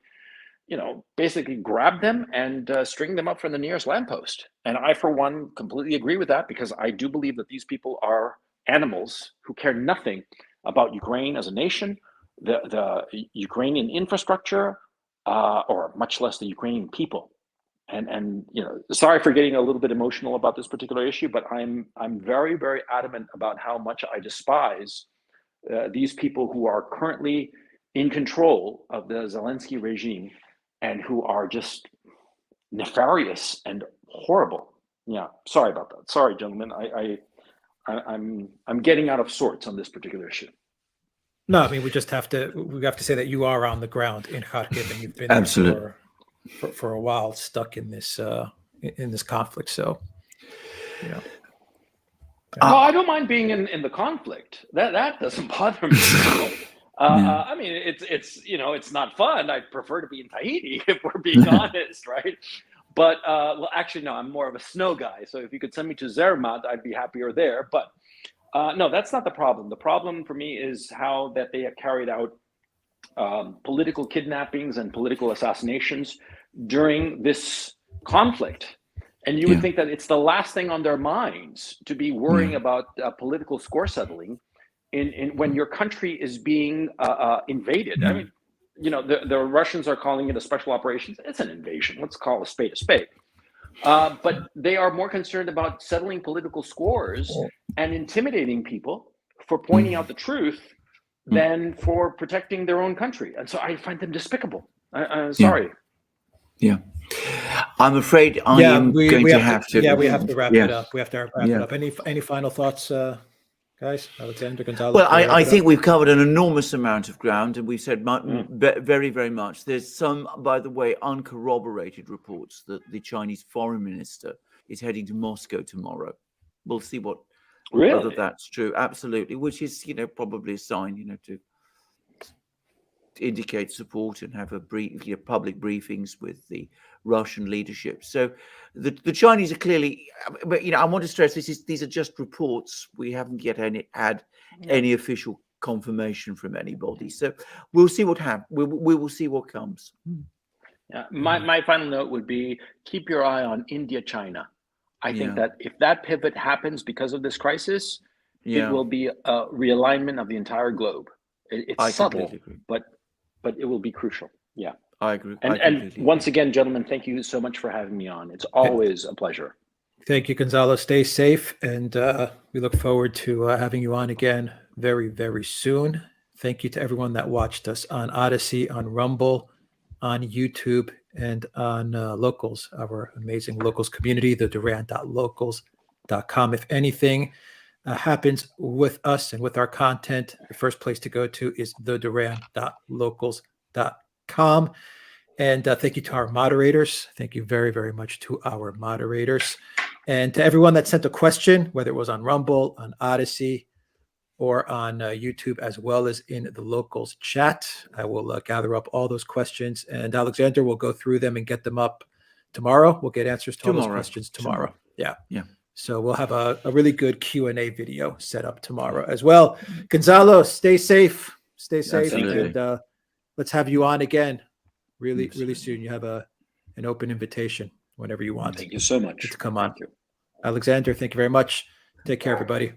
basically grab them and string them up from the nearest lamppost. And I, for one, completely agree with that, because I do believe that these people are animals who care nothing about Ukraine as a nation, the Ukrainian infrastructure, or much less the Ukrainian people. And sorry for getting a little bit emotional about this particular issue, but I'm very, very adamant about how much I despise these people who are currently in control of the Zelensky regime, and who are just nefarious and horrible. Yeah, sorry about that. Sorry, gentlemen. I'm getting out of sorts on this particular issue. No, I mean, we have to say that you are on the ground in Kharkiv, and you've been Absolutely. there for a while, stuck in this conflict. So, No, I don't mind being in the conflict. That doesn't bother me. I mean, it's it's not fun. I'd prefer to be in Tahiti if we're being honest, right? But well, actually, no, I'm more of a snow guy. So if you could send me to Zermatt, I'd be happier there. But no, that's not the problem. The problem for me is how that they have carried out political kidnappings and political assassinations during this conflict. And you would think that it's the last thing on their minds to be worrying about political score settling in when your country is being invaded. I mean, the Russians are calling it a special operation. It's an invasion. Let's call a spade a spade. But they are more concerned about settling political scores and intimidating people for pointing out the truth than for protecting their own country. And so I find them despicable. I'm sorry. Yeah. I'm afraid I am going to have to. Yeah, we have to wrap it up. We have to wrap it up. Any final thoughts, guys? Alexander, Gonzalo? Well, I think we've covered an enormous amount of ground, and we've said very, very much. There's some, by the way, uncorroborated reports that the Chinese foreign minister is heading to Moscow tomorrow. We'll see whether that's true. Absolutely, which is, probably a sign, to indicate support and have a brief, public briefings with the Russian leadership. So the Chinese are clearly, but I want to stress these are just reports. We haven't yet had any official confirmation from anybody. So we'll see what happens. We will see what comes. Yeah, my final note would be keep your eye on India, China. I think that if that pivot happens because of this crisis, it will be a realignment of the entire globe. It's subtle, but it will be crucial. Yeah, I agree. And once again, gentlemen, thank you so much for having me on. It's always a pleasure. Thank you, Gonzalo. Stay safe, and we look forward to having you on again very, very soon. Thank you to everyone that watched us on Odyssey, on Rumble, on YouTube, and on Locals, our amazing Locals community, the Duran.locals.com. If anything happens with us and with our content, the first place to go to is the Duran.locals.com. And thank you to our moderators. Thank you very, very much to our moderators. And to everyone that sent a question, whether it was on Rumble, on Odyssey, or on YouTube, as well as in the Locals chat. I will gather up all those questions, and Alexander will go through them and get them up tomorrow. We'll get answers to all those questions tomorrow. Yeah. So we'll have a really good Q&A video set up tomorrow as well. Gonzalo, stay safe. Stay safe. Absolutely. And let's have you on again really soon. You have an open invitation whenever you want. Thank you so much. To come on. Alexander, thank you very much. Take care, everybody.